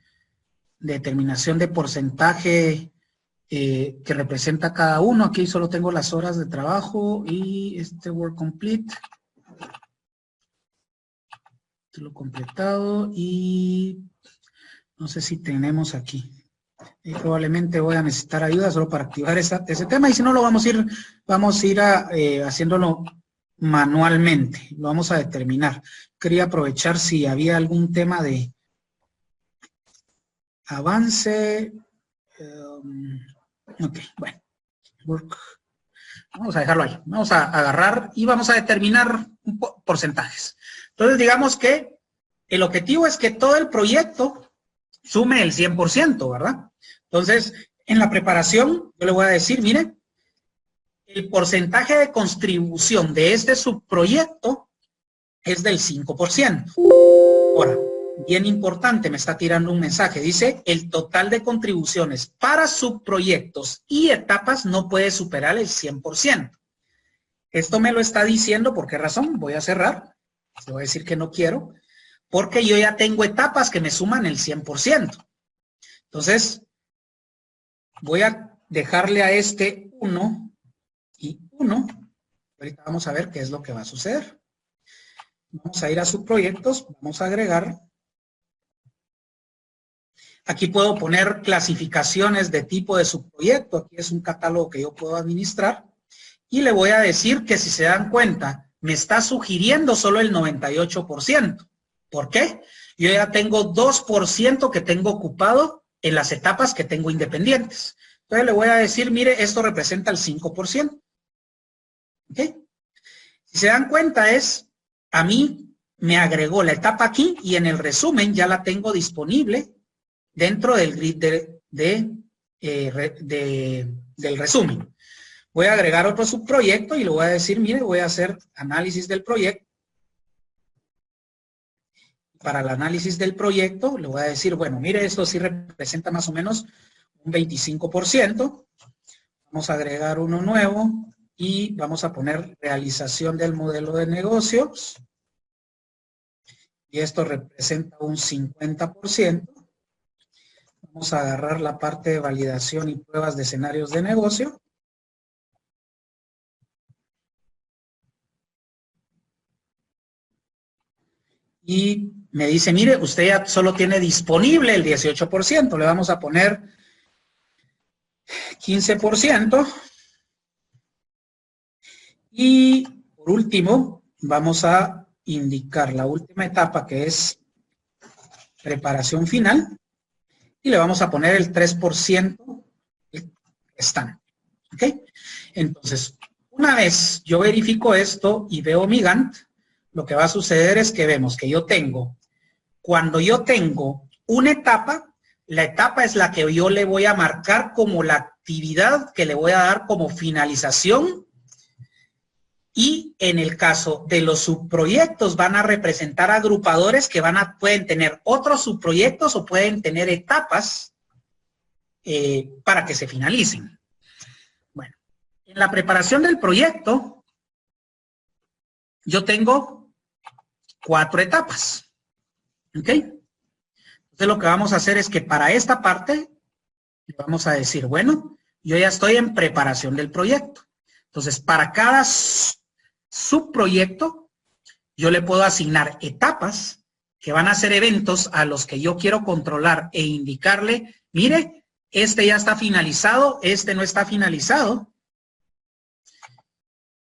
determinación de porcentaje que representa cada uno. Aquí solo tengo las horas de trabajo y este work complete. Lo completado y no sé si tenemos aquí. Y probablemente voy a necesitar ayuda solo para activar ese tema y si no lo vamos a ir haciéndolo manualmente. Lo vamos a determinar. Quería aprovechar si había algún tema de avance. Ok, bueno. Work. Vamos a dejarlo ahí. Vamos a agarrar y vamos a determinar porcentajes. Entonces, digamos que el objetivo es que todo el proyecto sume el 100%, ¿verdad? Entonces, en la preparación, yo le voy a decir, mire, el porcentaje de contribución de este subproyecto es del 5%. Ahora, bien importante, me está tirando un mensaje. Dice, el total de contribuciones para subproyectos y etapas no puede superar el 100%. Esto me lo está diciendo, ¿por qué razón? Voy a cerrar. Le voy a decir que no quiero, porque yo ya tengo etapas que me suman el 100%. Entonces, voy a dejarle a este 1 y 1. Ahorita vamos a ver qué es lo que va a suceder. Vamos a ir a subproyectos, vamos a agregar. Aquí puedo poner clasificaciones de tipo de subproyecto. Aquí es un catálogo que yo puedo administrar. Y le voy a decir que si se dan cuenta, me está sugiriendo solo el 98%. ¿Por qué? Yo ya tengo 2% que tengo ocupado en las etapas que tengo independientes. Entonces le voy a decir, mire, esto representa el 5%. ¿Ok? Si se dan cuenta a mí me agregó la etapa aquí y en el resumen ya la tengo disponible dentro del grid del resumen. Voy a agregar otro subproyecto y le voy a decir, mire, voy a hacer análisis del proyecto. Para el análisis del proyecto, le voy a decir, bueno, mire, esto sí representa más o menos un 25%. Vamos a agregar uno nuevo y vamos a poner realización del modelo de negocios. Y esto representa un 50%. Vamos a agarrar la parte de validación y pruebas de escenarios de negocio. Y me dice, mire, usted ya solo tiene disponible el 18%. Le vamos a poner 15%. Y por último, vamos a indicar la última etapa que es preparación final. Y le vamos a poner el 3% están. ¿Ok? Entonces, una vez yo verifico esto y veo mi Gantt, lo que va a suceder es que vemos que cuando yo tengo una etapa, la etapa es la que yo le voy a marcar como la actividad que le voy a dar como finalización. Y en el caso de los subproyectos van a representar agrupadores que pueden tener otros subproyectos o pueden tener etapas para que se finalicen. Bueno, en la preparación del proyecto, yo tengo 4 etapas. ¿Ok? Entonces lo que vamos a hacer es que para esta parte le vamos a decir, bueno, yo ya estoy en preparación del proyecto. Entonces, para cada subproyecto, yo le puedo asignar etapas que van a ser eventos a los que yo quiero controlar e indicarle, mire, este ya está finalizado, este no está finalizado.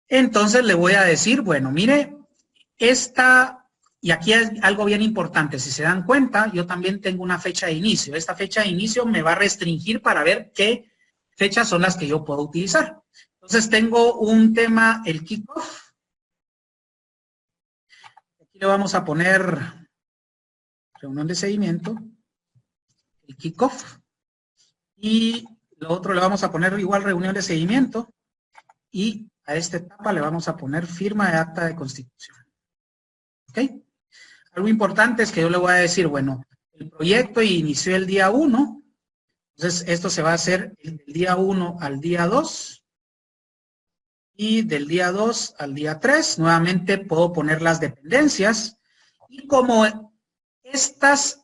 Entonces le voy a decir, bueno, mire, esta, y aquí es algo bien importante, si se dan cuenta, yo también tengo una fecha de inicio. Esta fecha de inicio me va a restringir para ver qué fechas son las que yo puedo utilizar. Entonces tengo un tema, el kickoff. Aquí le vamos a poner reunión de seguimiento, el kickoff. Y lo otro le vamos a poner igual reunión de seguimiento. Y a esta etapa le vamos a poner firma de acta de constitución. ¿Ok? Algo importante es que yo le voy a decir, bueno, el proyecto inició el día 1. Entonces, esto se va a hacer del día 1 al día 2. Y del día 2 al día 3, nuevamente puedo poner las dependencias. Y como estas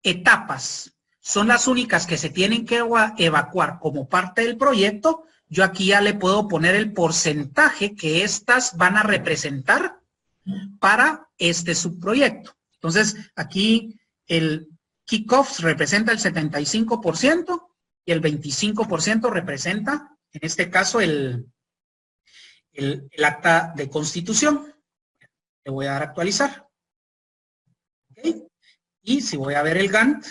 etapas son las únicas que se tienen que evacuar como parte del proyecto, yo aquí ya le puedo poner el porcentaje que estas van a representar para este subproyecto. Entonces, aquí el kickoff representa el 75% y el 25% representa, en este caso, el acta de constitución. Le voy a dar a actualizar. ¿Okay? Y si voy a ver el Gantt,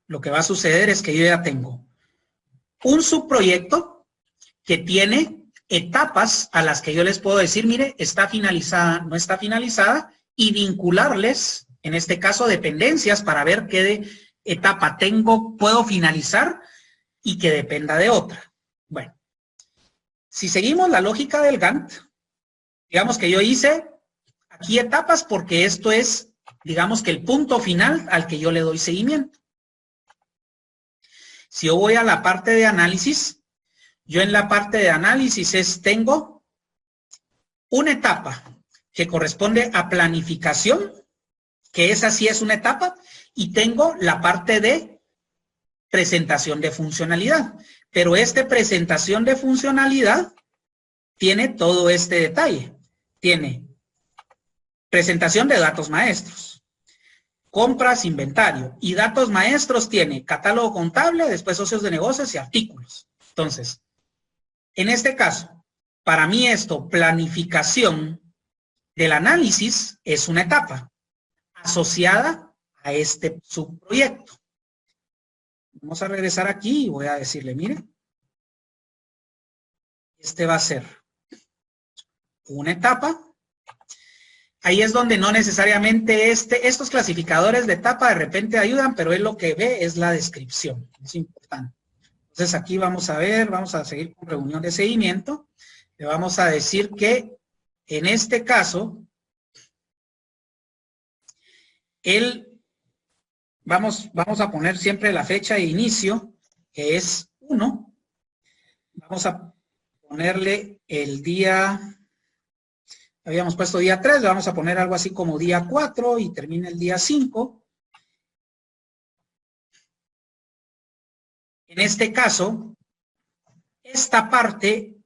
lo que va a suceder es que yo ya tengo un subproyecto que tiene etapas a las que yo les puedo decir, mire, está finalizada, no está finalizada, y vincularles, en este caso, dependencias para ver qué etapa puedo finalizar y que dependa de otra. Bueno, si seguimos la lógica del Gantt, digamos que yo hice aquí etapas porque esto es, digamos que el punto final al que yo le doy seguimiento. Si yo voy a la parte de análisis, yo en la parte de análisis tengo una etapa que corresponde a planificación, que esa sí es una etapa, y tengo la parte de presentación de funcionalidad. Pero esta presentación de funcionalidad tiene todo este detalle. Tiene presentación de datos maestros, compras, inventario, y datos maestros tiene catálogo contable, después socios de negocios y artículos. Entonces, en este caso, para mí esto, planificación del análisis, es una etapa asociada a este subproyecto. Vamos a regresar aquí y voy a decirle, mire, este va a ser una etapa. Ahí es donde no necesariamente estos clasificadores de etapa de repente ayudan, pero él lo que ve es la descripción. Es importante. Entonces aquí vamos a ver, vamos a seguir con reunión de seguimiento. Le vamos a decir que en este caso, vamos a poner siempre la fecha de inicio, que es 1. Vamos a ponerle el día, habíamos puesto día 3, le vamos a poner algo así como día 4 y termina el día 5. En este caso, esta parte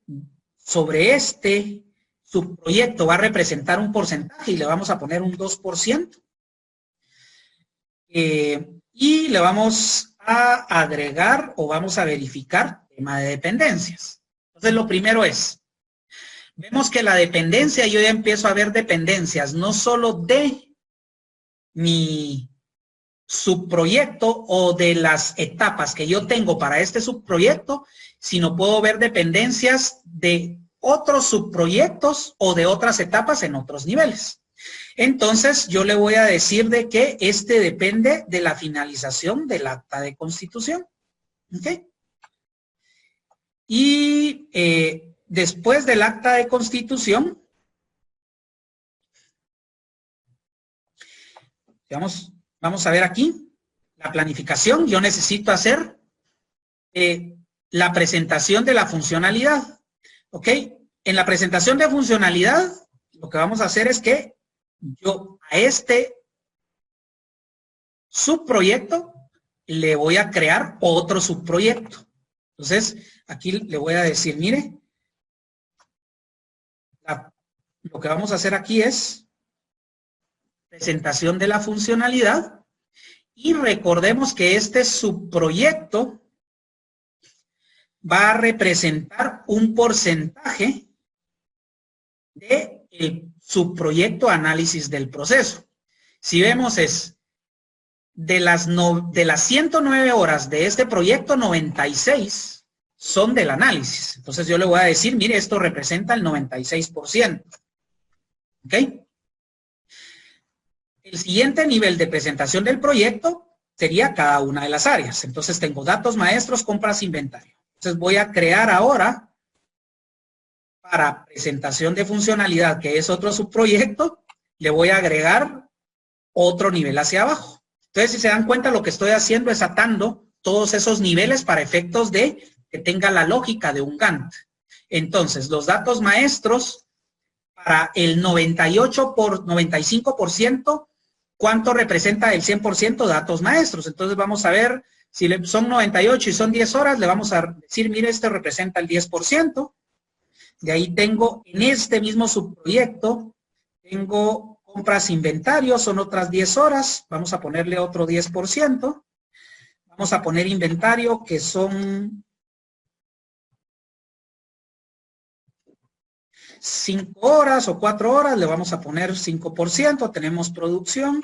sobre este subproyecto va a representar un porcentaje y le vamos a poner un 2%. Y le vamos a agregar o vamos a verificar tema de dependencias. Entonces, lo primero es, vemos que la dependencia, yo ya empiezo a ver dependencias, no solo de mi subproyecto o de las etapas que yo tengo para este subproyecto, sino puedo ver dependencias de otros subproyectos o de otras etapas en otros niveles. Entonces, yo le voy a decir de que este depende de la finalización del acta de constitución. ¿Ok? Y después del acta de constitución, vamos a ver aquí, la planificación. Yo necesito hacer la presentación de la funcionalidad. ¿Ok? En la presentación de funcionalidad, lo que vamos a hacer es que yo a este subproyecto le voy a crear otro subproyecto. Entonces, aquí le voy a decir, mire, lo que vamos a hacer aquí es presentación de la funcionalidad y recordemos que este subproyecto va a representar un porcentaje del subproyecto análisis del proceso. Si vemos es de las 109 horas de este proyecto, 96 son del análisis. Entonces yo le voy a decir, mire, esto representa el 96%. ¿Ok? El siguiente nivel de presentación del proyecto sería cada una de las áreas. Entonces tengo datos maestros, compras, inventario. Entonces voy a crear ahora para presentación de funcionalidad, que es otro subproyecto, le voy a agregar otro nivel hacia abajo. Entonces, si se dan cuenta, lo que estoy haciendo es atando todos esos niveles para efectos de que tenga la lógica de un Gantt. Entonces, los datos maestros para el 95%, ¿cuánto representa el 100% datos maestros? Entonces, vamos a ver, si son 98 y son 10 horas, le vamos a decir, mire, este representa el 10%. De ahí tengo, en este mismo subproyecto, tengo compras inventario, son otras 10 horas, vamos a ponerle otro 10%. Vamos a poner inventario, que son 5 horas o 4 horas, le vamos a poner 5%, tenemos producción.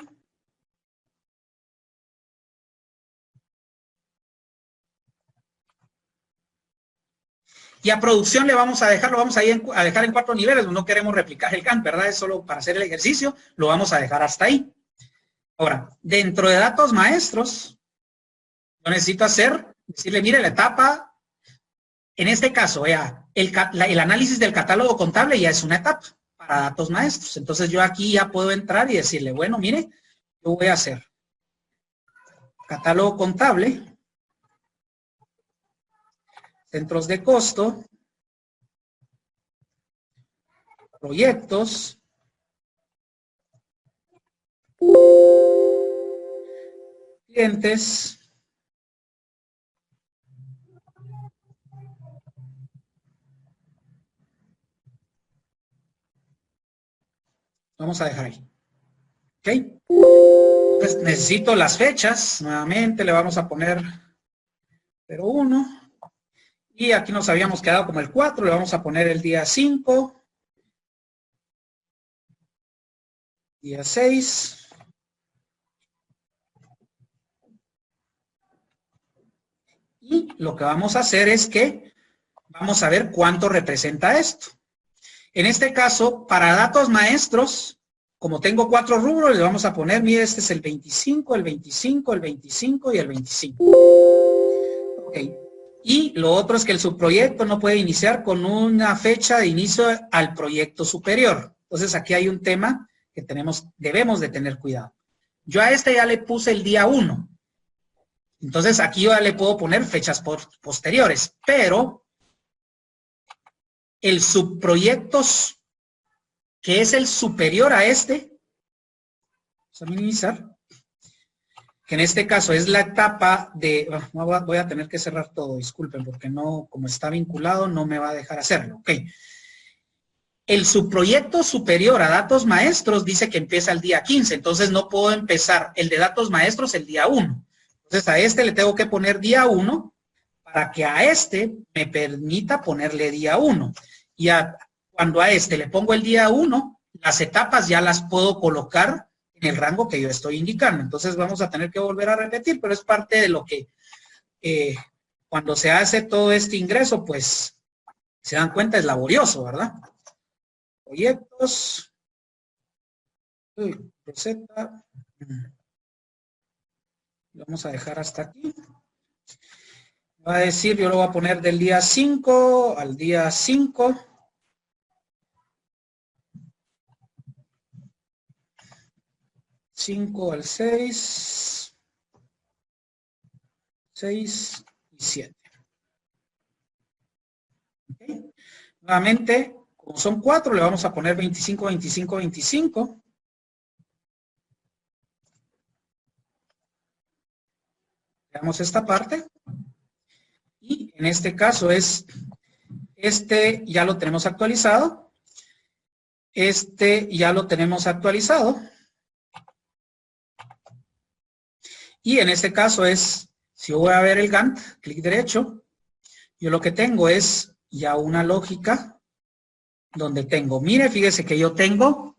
Y a producción le vamos a dejar, lo vamos a dejar en 4 niveles, no queremos replicar el Gantt, ¿verdad? Es solo para hacer el ejercicio, lo vamos a dejar hasta ahí. Ahora, dentro de datos maestros, yo necesito decirle, mire, la etapa, en este caso, el análisis del catálogo contable ya es una etapa para datos maestros. Entonces yo aquí ya puedo entrar y decirle, bueno, mire, yo voy a hacer catálogo contable, centros de costo, proyectos, clientes, vamos a dejar ahí. ¿Ok? Pues necesito las fechas. Nuevamente le vamos a poner 01. Y aquí nos habíamos quedado como el 4. Le vamos a poner el día 5. Día 6. Y lo que vamos a hacer es que vamos a ver cuánto representa esto. En este caso, para datos maestros, como tengo 4 rubros, le vamos a poner, mire, este es el 25, el 25, el 25 y el 25. Ok. Y lo otro es que el subproyecto no puede iniciar con una fecha de inicio al proyecto superior. Entonces, aquí hay un tema que debemos de tener cuidado. Yo a este ya le puse el día 1. Entonces, aquí yo ya le puedo poner fechas posteriores, pero el subproyecto que es el superior a este, vamos a minimizar, que en este caso es la etapa de, voy a tener que cerrar todo, disculpen, porque no, como está vinculado, no me va a dejar hacerlo. Ok. El subproyecto superior a datos maestros dice que empieza el día 15, entonces no puedo empezar el de datos maestros el día 1. Entonces a este le tengo que poner día 1 para que a este me permita ponerle día 1. Y cuando a este le pongo el día 1, las etapas ya las puedo colocar en el rango que yo estoy indicando. Entonces vamos a tener que volver a repetir, pero es parte de lo que cuando se hace todo este ingreso, pues se dan cuenta, es laborioso, ¿verdad? Proyectos, receta, vamos a dejar hasta aquí. Va a decir, yo lo voy a poner del día 5 al día 5. Cinco al 6, 6 y 7. ¿Okay? Nuevamente, Como son 4, le vamos a poner 25, 25, 25. Veamos esta parte. Y en este caso es, este ya lo tenemos actualizado. Este ya lo tenemos actualizado. Y en este caso es, si yo voy a ver el Gantt, clic derecho, yo lo que tengo es ya una lógica donde tengo, mire, fíjese que yo tengo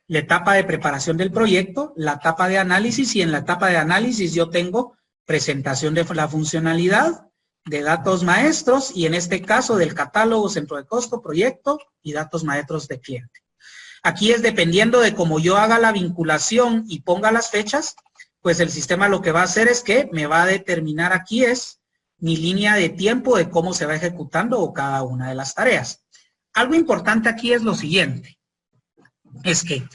la etapa de preparación del proyecto, la etapa de análisis, y en la etapa de análisis yo tengo presentación de la funcionalidad, de datos maestros, y en este caso del catálogo, centro de costo, proyecto y datos maestros de cliente. Aquí es dependiendo de cómo yo haga la vinculación y ponga las fechas, pues el sistema lo que va a hacer es que me va a determinar aquí es mi línea de tiempo de cómo se va ejecutando cada una de las tareas. Algo importante aquí es lo siguiente, es que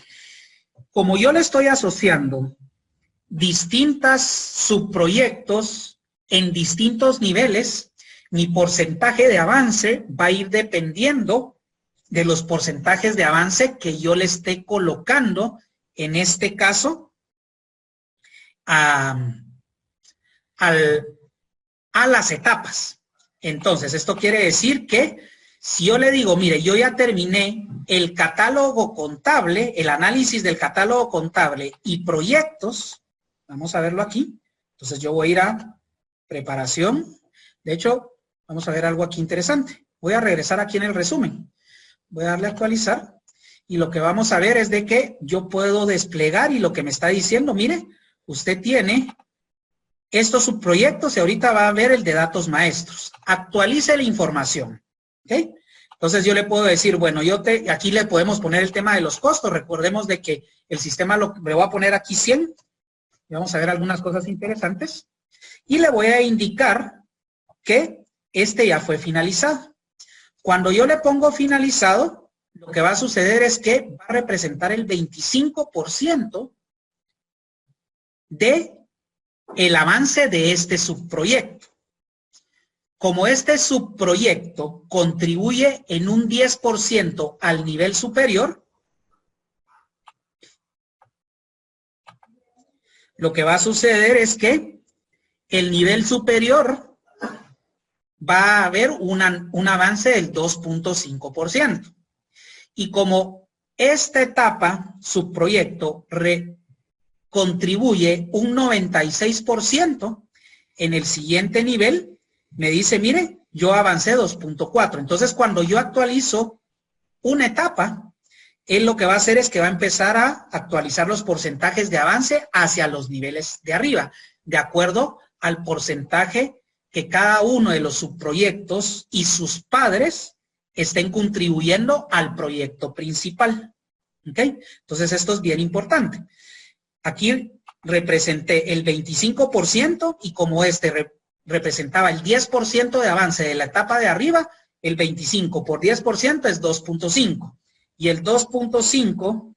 como yo le estoy asociando distintas subproyectos en distintos niveles, mi porcentaje de avance va a ir dependiendo de los porcentajes de avance que yo le esté colocando, en este caso, a las etapas. Entonces, esto quiere decir que si yo le digo, mire, yo ya terminé el catálogo contable, el análisis del catálogo contable y proyectos, vamos a verlo aquí. Entonces, yo voy a ir a preparación. De hecho, vamos a ver algo aquí interesante. Voy a regresar aquí en el resumen. Voy a darle a actualizar. Y lo que vamos a ver es de que yo puedo desplegar y lo que me está diciendo, mire, usted tiene estos subproyectos y ahorita va a ver el de datos maestros. Actualice la información. ¿Ok? Entonces yo le puedo decir, bueno, aquí le podemos poner el tema de los costos. Recordemos de que el sistema le voy a poner aquí 100. Y vamos a ver algunas cosas interesantes. Y le voy a indicar que este ya fue finalizado. Cuando yo le pongo finalizado, lo que va a suceder es que va a representar el 25% de el avance de este subproyecto. Como este subproyecto contribuye en un 10% al nivel superior, lo que va a suceder es que el nivel superior va a haber un avance del 2.5%. Y como esta etapa, subproyecto, contribuye un 96%, en el siguiente nivel me dice, mire, yo avancé 2.4. Entonces, cuando yo actualizo una etapa, él lo que va a hacer es que va a empezar a actualizar los porcentajes de avance hacia los niveles de arriba, de acuerdo al porcentaje que cada uno de los subproyectos y sus padres estén contribuyendo al proyecto principal. ¿Ok? Entonces, esto es bien importante. Aquí representé el 25% y como este representaba el 10% de avance de la etapa de arriba, el 25 por 10% es 2.5. Y el 2.5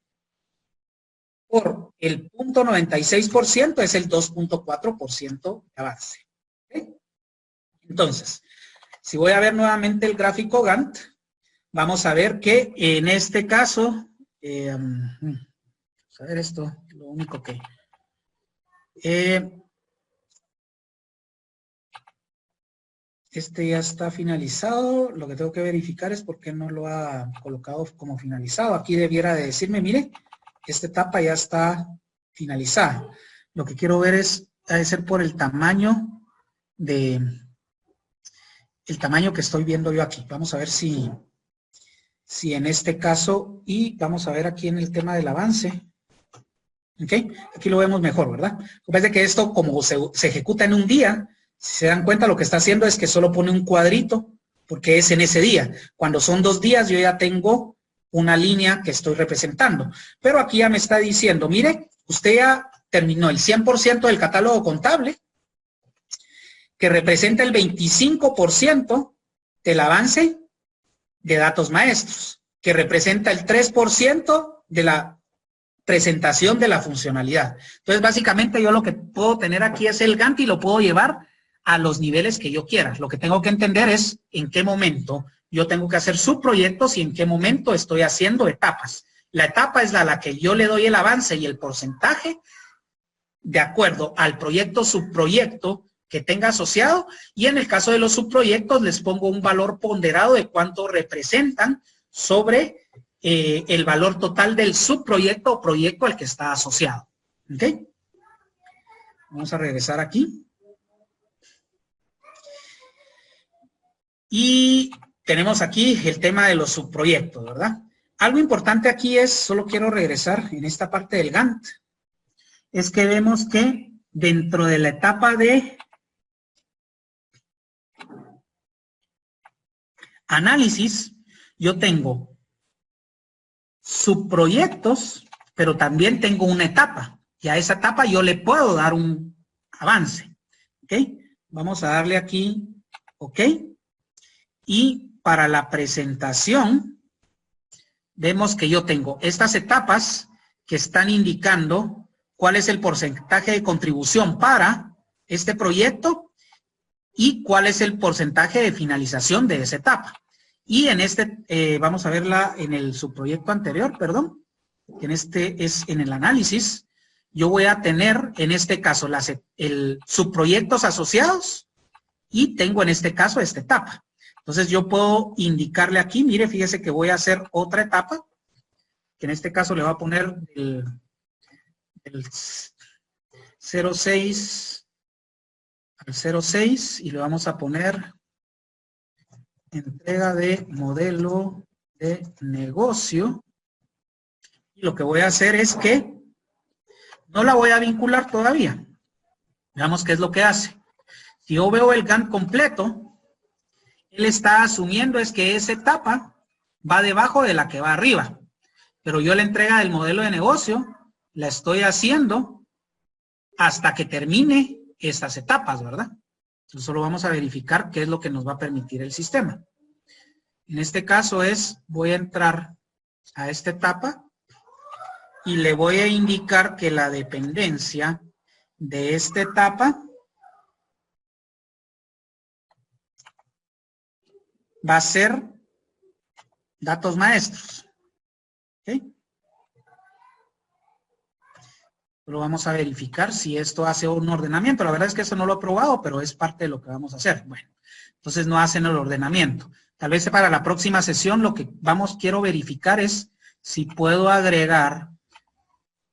por el 0.96% es el 2.4% de avance. ¿Okay? Entonces, si voy a ver nuevamente el gráfico Gantt, vamos a ver que en este caso, vamos a ver esto, lo único que... este ya está finalizado. Lo que tengo que verificar es por qué no lo ha colocado como finalizado. Aquí debiera de decirme, mire, esta etapa ya está finalizada. Lo que quiero ver es, ha de ser por el tamaño el tamaño que estoy viendo yo aquí. Vamos a ver si en este caso, y vamos a ver aquí en el tema del avance. ¿Ok? Aquí lo vemos mejor, ¿verdad? Lo que pasa es que esto, como se ejecuta en un día, si se dan cuenta, lo que está haciendo es que solo pone un cuadrito, porque es en ese día. Cuando son 2 días, yo ya tengo una línea que estoy representando. Pero aquí ya me está diciendo, mire, usted ya terminó el 100% del catálogo contable, que representa el 25% del avance de datos maestros, que representa el 3% de la presentación de la funcionalidad. Entonces, básicamente yo lo que puedo tener aquí es el Gantt y lo puedo llevar a los niveles que yo quiera. Lo que tengo que entender es en qué momento yo tengo que hacer subproyectos y en qué momento estoy haciendo etapas. La etapa es a la que yo le doy el avance y el porcentaje de acuerdo al proyecto, subproyecto que tenga asociado, y en el caso de los subproyectos les pongo un valor ponderado de cuánto representan sobre el valor total del subproyecto o proyecto al que está asociado. ¿Ok? Vamos a regresar aquí. Y tenemos aquí el tema de los subproyectos, ¿verdad? Algo importante aquí es, solo quiero regresar en esta parte del Gantt, es que vemos que dentro de la etapa de análisis, yo tengo subproyectos, pero también tengo una etapa. Y a esa etapa yo le puedo dar un avance. ¿Ok? Vamos a darle aquí, ¿ok? Y para la presentación, vemos que yo tengo estas etapas que están indicando cuál es el porcentaje de contribución para este proyecto y cuál es el porcentaje de finalización de esa etapa. Y en este, vamos a verla en el subproyecto anterior, perdón, en este es en el análisis, yo voy a tener en este caso el subproyectos asociados y tengo en este caso esta etapa. Entonces yo puedo indicarle aquí, mire, fíjese que voy a hacer otra etapa, que en este caso le voy a poner el 06 al 06 y le vamos a poner entrega de modelo de negocio. Y lo que voy a hacer es que no la voy a vincular todavía. Veamos qué es lo que hace. Si yo veo el Gantt completo, él está asumiendo es que esa etapa va debajo de la que va arriba. Pero yo la entrega del modelo de negocio la estoy haciendo hasta que termine estas etapas, ¿verdad? Entonces solo vamos a verificar qué es lo que nos va a permitir el sistema. En este caso voy a entrar a esta etapa y le voy a indicar que la dependencia de esta etapa va a ser datos maestros. ¿Ok? Lo vamos a verificar si esto hace un ordenamiento. La verdad es que eso no lo he probado, pero es parte de lo que vamos a hacer. Bueno, entonces no hacen el ordenamiento. Tal vez para la próxima sesión lo que quiero verificar es si puedo agregar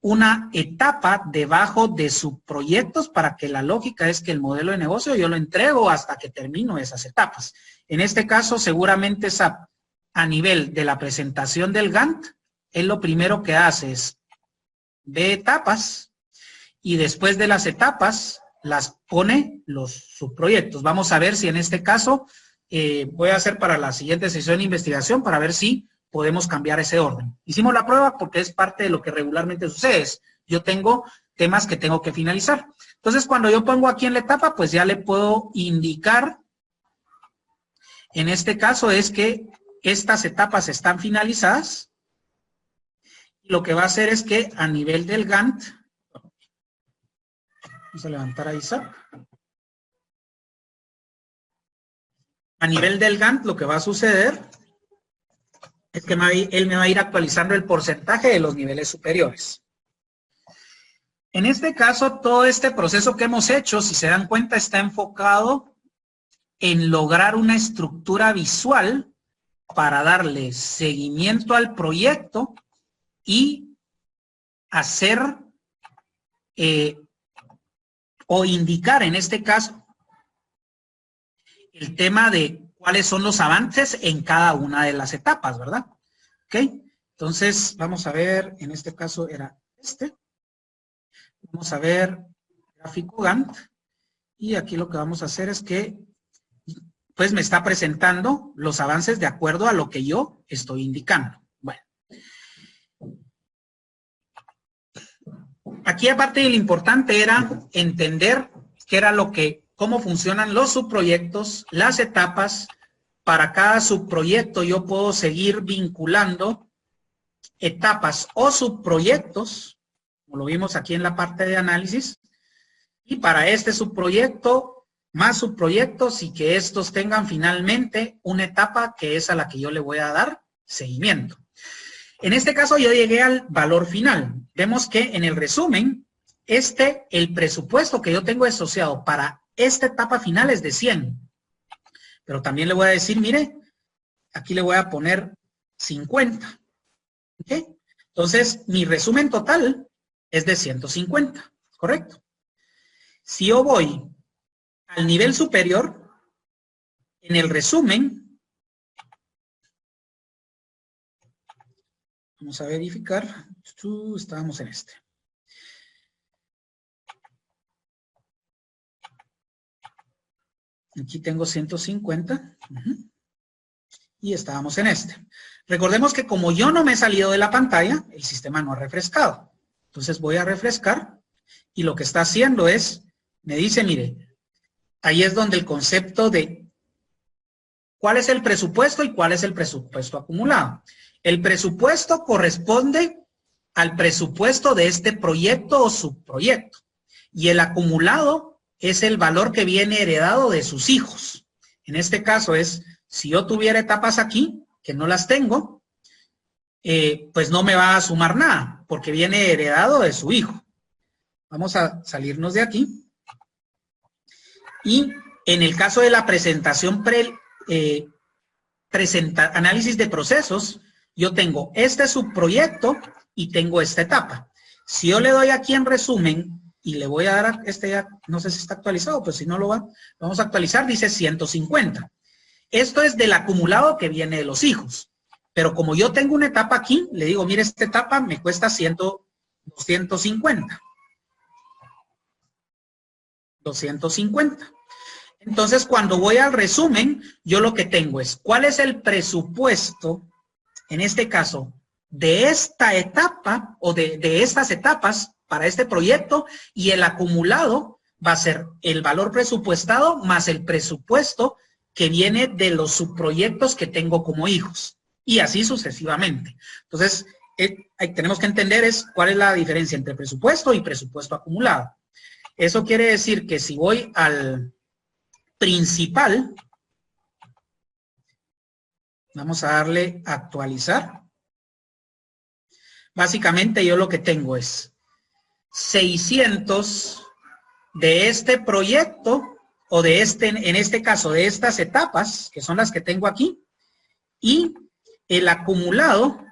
una etapa debajo de subproyectos para que la lógica es que el modelo de negocio yo lo entrego hasta que termino esas etapas. En este caso, seguramente SAP, a nivel de la presentación del Gantt, él lo primero que hace es ve etapas y después de las etapas las pone los subproyectos. Vamos a ver si en este caso voy a hacer para la siguiente sesión de investigación para ver si podemos cambiar ese orden. Hicimos la prueba porque es parte de lo que regularmente sucede. Yo tengo temas que tengo que finalizar. Entonces, cuando yo pongo aquí en la etapa, pues ya le puedo indicar, en este caso es que estas etapas están finalizadas. Y lo que va a hacer es que a nivel del Gantt, vamos a levantar a Isaac. A nivel del Gantt, lo que va a suceder es que él me va a ir actualizando el porcentaje de los niveles superiores. En este caso, todo este proceso que hemos hecho, si se dan cuenta, está enfocado en lograr una estructura visual para darle seguimiento al proyecto y hacer o indicar, en este caso, el tema de cuáles son los avances en cada una de las etapas, ¿verdad? ¿Ok? Entonces, vamos a ver, en este caso era este. Vamos a ver gráfico Gantt. Y aquí lo que vamos a hacer es que, pues, me está presentando los avances de acuerdo a lo que yo estoy indicando. Bueno. Aquí, aparte de lo importante, era entender qué era cómo funcionan los subproyectos, las etapas. Para cada subproyecto yo puedo seguir vinculando etapas o subproyectos, como lo vimos aquí en la parte de análisis, y para este subproyecto más subproyectos y que estos tengan finalmente una etapa que es a la que yo le voy a dar seguimiento. En este caso yo llegué al valor final. Vemos que en el resumen, el presupuesto que yo tengo asociado para esta etapa final es de 100. Pero también le voy a decir, mire, aquí le voy a poner 50. ¿Okay? Entonces, mi resumen total es de 150, ¿correcto? Si yo voy al nivel superior, en el resumen, vamos a verificar, estábamos en este. Aquí tengo 150. Y estábamos en este. Recordemos que como yo no me he salido de la pantalla, el sistema no ha refrescado. Entonces voy a refrescar y lo que está haciendo es, me dice, mire, ahí es donde el concepto de cuál es el presupuesto y cuál es el presupuesto acumulado. El presupuesto corresponde al presupuesto de este proyecto o subproyecto. Y el acumulado es el valor que viene heredado de sus hijos. En este caso es, si yo tuviera etapas aquí, que no las tengo, pues no me va a sumar nada, porque viene heredado de su hijo. Vamos a salirnos de aquí. Y en el caso de la presentación análisis de procesos, yo tengo este subproyecto y tengo esta etapa. Si yo le doy aquí en resumen y le voy a dar a este, ya no sé si está actualizado, pues si no lo vamos a actualizar, dice 150. Esto es del acumulado que viene de los hijos. Pero como yo tengo una etapa aquí, le digo, mire, esta etapa me cuesta 250. 250. Entonces, cuando voy al resumen, yo lo que tengo es, ¿cuál es el presupuesto, en este caso, de esta etapa o de estas etapas para este proyecto? Y el acumulado va a ser el valor presupuestado más el presupuesto que viene de los subproyectos que tengo como hijos. Y así sucesivamente. Entonces, tenemos que entender cuál es la diferencia entre presupuesto y presupuesto acumulado. Eso quiere decir que si voy al principal, vamos a darle a actualizar. Básicamente yo lo que tengo es 600 de este proyecto o de en este caso de estas etapas, que son las que tengo aquí, y el acumulado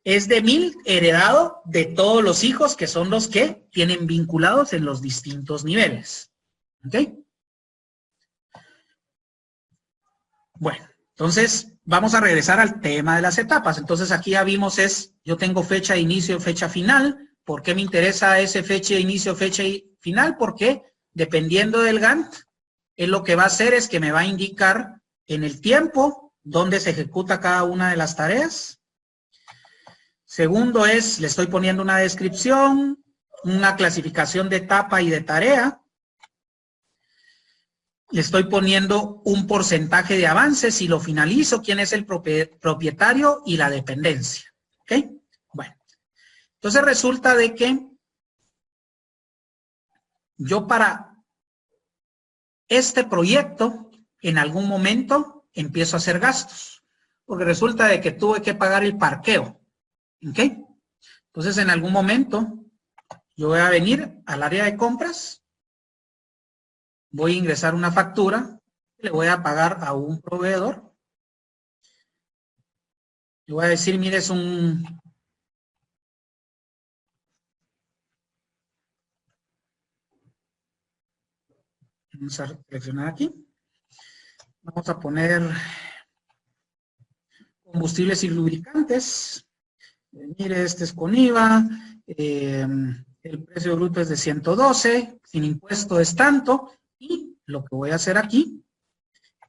es de 1000 heredado de todos los hijos que son los que tienen vinculados en los distintos niveles. ¿Ok? Bueno, entonces vamos a regresar al tema de las etapas. Entonces aquí ya vimos yo tengo fecha de inicio, fecha final. ¿Por qué me interesa ese fecha de inicio, fecha final? Porque dependiendo del Gantt, lo que va a hacer es que me va a indicar en el tiempo dónde se ejecuta cada una de las tareas. Segundo le estoy poniendo una descripción, una clasificación de etapa y de tarea. Le estoy poniendo un porcentaje de avance, si lo finalizo, quién es el propietario y la dependencia. ¿Ok? Bueno, entonces resulta de que yo para este proyecto, en algún momento, empiezo a hacer gastos. Porque resulta de que tuve que pagar el parqueo. ¿Ok? Entonces, en algún momento, yo voy a venir al área de compras, voy a ingresar una factura, le voy a pagar a un proveedor. Le voy a decir, mire, es un... Vamos a seleccionar aquí. Vamos a poner combustibles y lubricantes. Mire, este es con IVA. El precio bruto es de 112. Sin impuesto es tanto. Y lo que voy a hacer aquí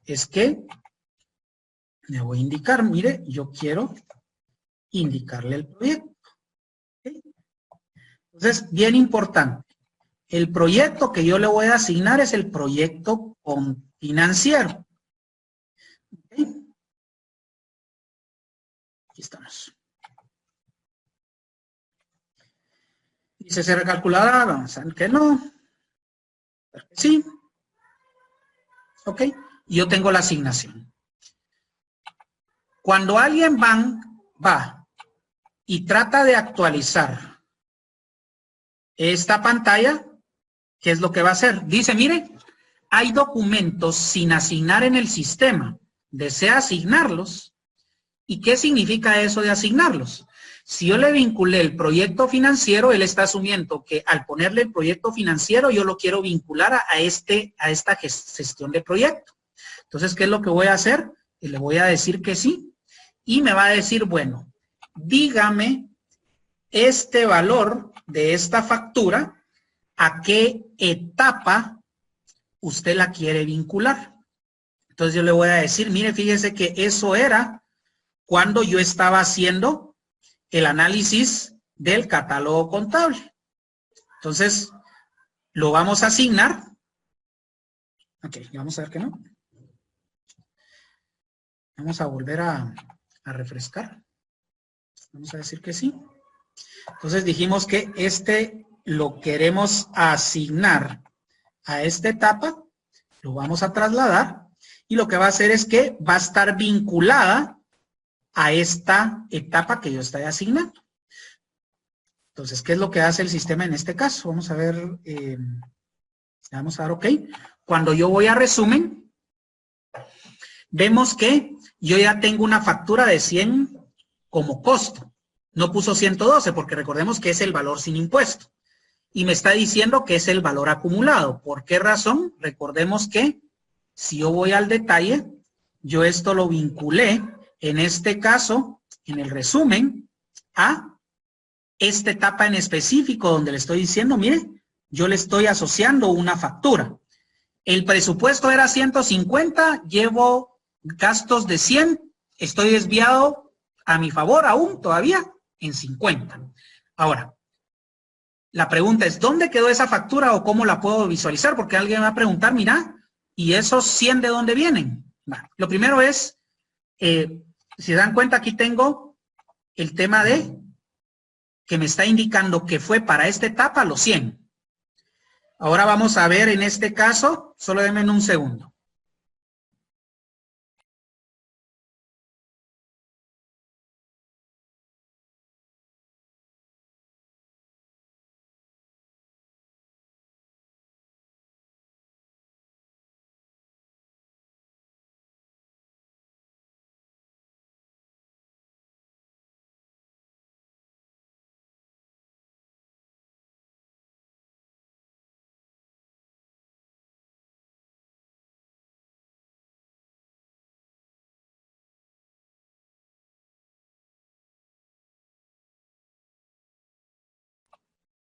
es que le voy a indicar, mire, yo quiero indicarle el proyecto. ¿Okay? Entonces, bien importante. El proyecto que yo le voy a asignar es el proyecto financiero. ¿Okay? Aquí estamos. Dice, ¿se recalculará? Vamos a ver que no. Sí. Ok. Yo tengo la asignación. Cuando alguien va y trata de actualizar esta pantalla, ¿qué es lo que va a hacer? Dice, mire, hay documentos sin asignar en el sistema. ¿Desea asignarlos? ¿Y qué significa eso de asignarlos? Si yo le vinculé el proyecto financiero, él está asumiendo que al ponerle el proyecto financiero, yo lo quiero vincular a esta gestión de proyecto. Entonces, ¿qué es lo que voy a hacer? Y le voy a decir que sí. Y me va a decir, bueno, dígame este valor de esta factura, ¿a qué etapa usted la quiere vincular? Entonces yo le voy a decir, mire, fíjese que eso era cuando yo estaba haciendo el análisis del catálogo contable. Entonces, lo vamos a asignar. Ok, vamos a ver que no. Vamos a volver a refrescar. Vamos a decir que sí. Entonces dijimos que lo queremos asignar a esta etapa. Lo vamos a trasladar. Y lo que va a hacer es que va a estar vinculada a esta etapa que yo estoy asignando. Entonces, ¿qué es lo que hace el sistema en este caso? Vamos a ver, vamos a dar OK. Cuando yo voy a resumen, vemos que yo ya tengo una factura de 100 como costo. No puso 112 porque recordemos que es el valor sin impuesto. Y me está diciendo que es el valor acumulado. ¿Por qué razón? Recordemos que si yo voy al detalle, yo esto lo vinculé, en este caso, en el resumen, a esta etapa en específico donde le estoy diciendo, mire, yo le estoy asociando una factura. El presupuesto era 150, llevo gastos de 100, estoy desviado a mi favor aún todavía en 50. Ahora, la pregunta es, ¿dónde quedó esa factura o cómo la puedo visualizar? Porque alguien va a preguntar, mira, ¿y esos 100 de dónde vienen? Bueno, lo primero es, si se dan cuenta, aquí tengo el tema de que me está indicando que fue para esta etapa los 100. Ahora vamos a ver en este caso, solo denme un segundo.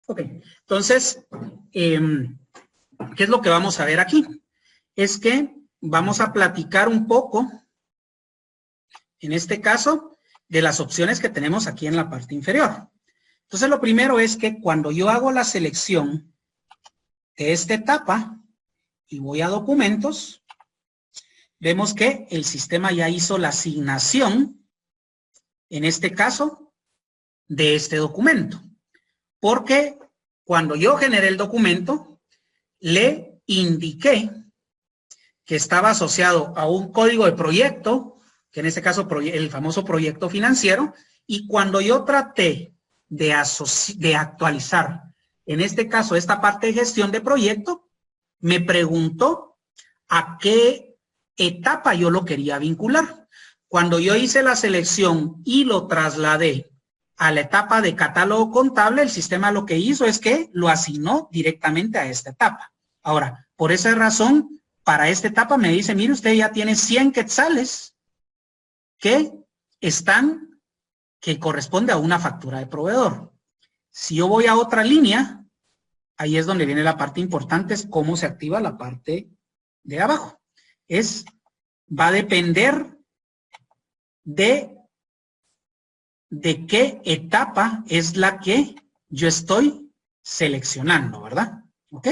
Ok, entonces, ¿qué es lo que vamos a ver aquí? Es que vamos a platicar un poco, en este caso, de las opciones que tenemos aquí en la parte inferior. Entonces, lo primero es que cuando yo hago la selección de esta etapa y voy a documentos, vemos que el sistema ya hizo la asignación, en este caso, de este documento. Porque cuando yo generé el documento, le indiqué que estaba asociado a un código de proyecto, que en este caso el famoso proyecto financiero, y cuando yo traté de actualizar, en este caso, esta parte de gestión de proyecto, me preguntó a qué etapa yo lo quería vincular. Cuando yo hice la selección y lo trasladé a la etapa de catálogo contable, el sistema lo que hizo es que lo asignó directamente a esta etapa. Ahora, por esa razón, para esta etapa me dice, mire, usted ya tiene 100 quetzales que corresponde a una factura de proveedor. Si yo voy a otra línea, ahí es donde viene la parte importante, es cómo se activa la parte de abajo. Va a depender de qué etapa es la que yo estoy seleccionando, ¿verdad? ¿Ok?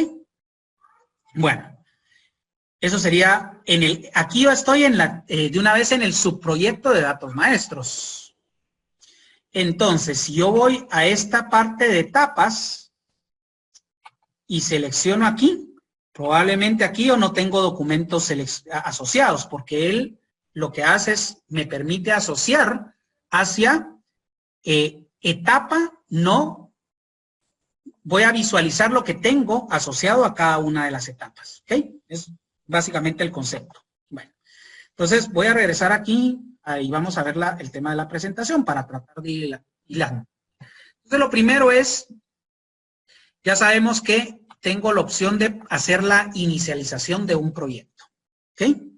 Bueno, eso sería aquí yo estoy de una vez en el subproyecto de datos maestros. Entonces, si yo voy a esta parte de etapas y selecciono aquí, Probablemente aquí yo no tengo documentos asociados, porque él lo que hace es, me permite asociar hacia etapa, no, voy a visualizar lo que tengo asociado a cada una de las etapas, ¿ok? Es básicamente el concepto. Bueno, entonces voy a regresar aquí y vamos a ver el tema de la presentación para tratar de hilar. Entonces lo primero es, ya sabemos que tengo la opción de hacer la inicialización de un proyecto, ¿ok?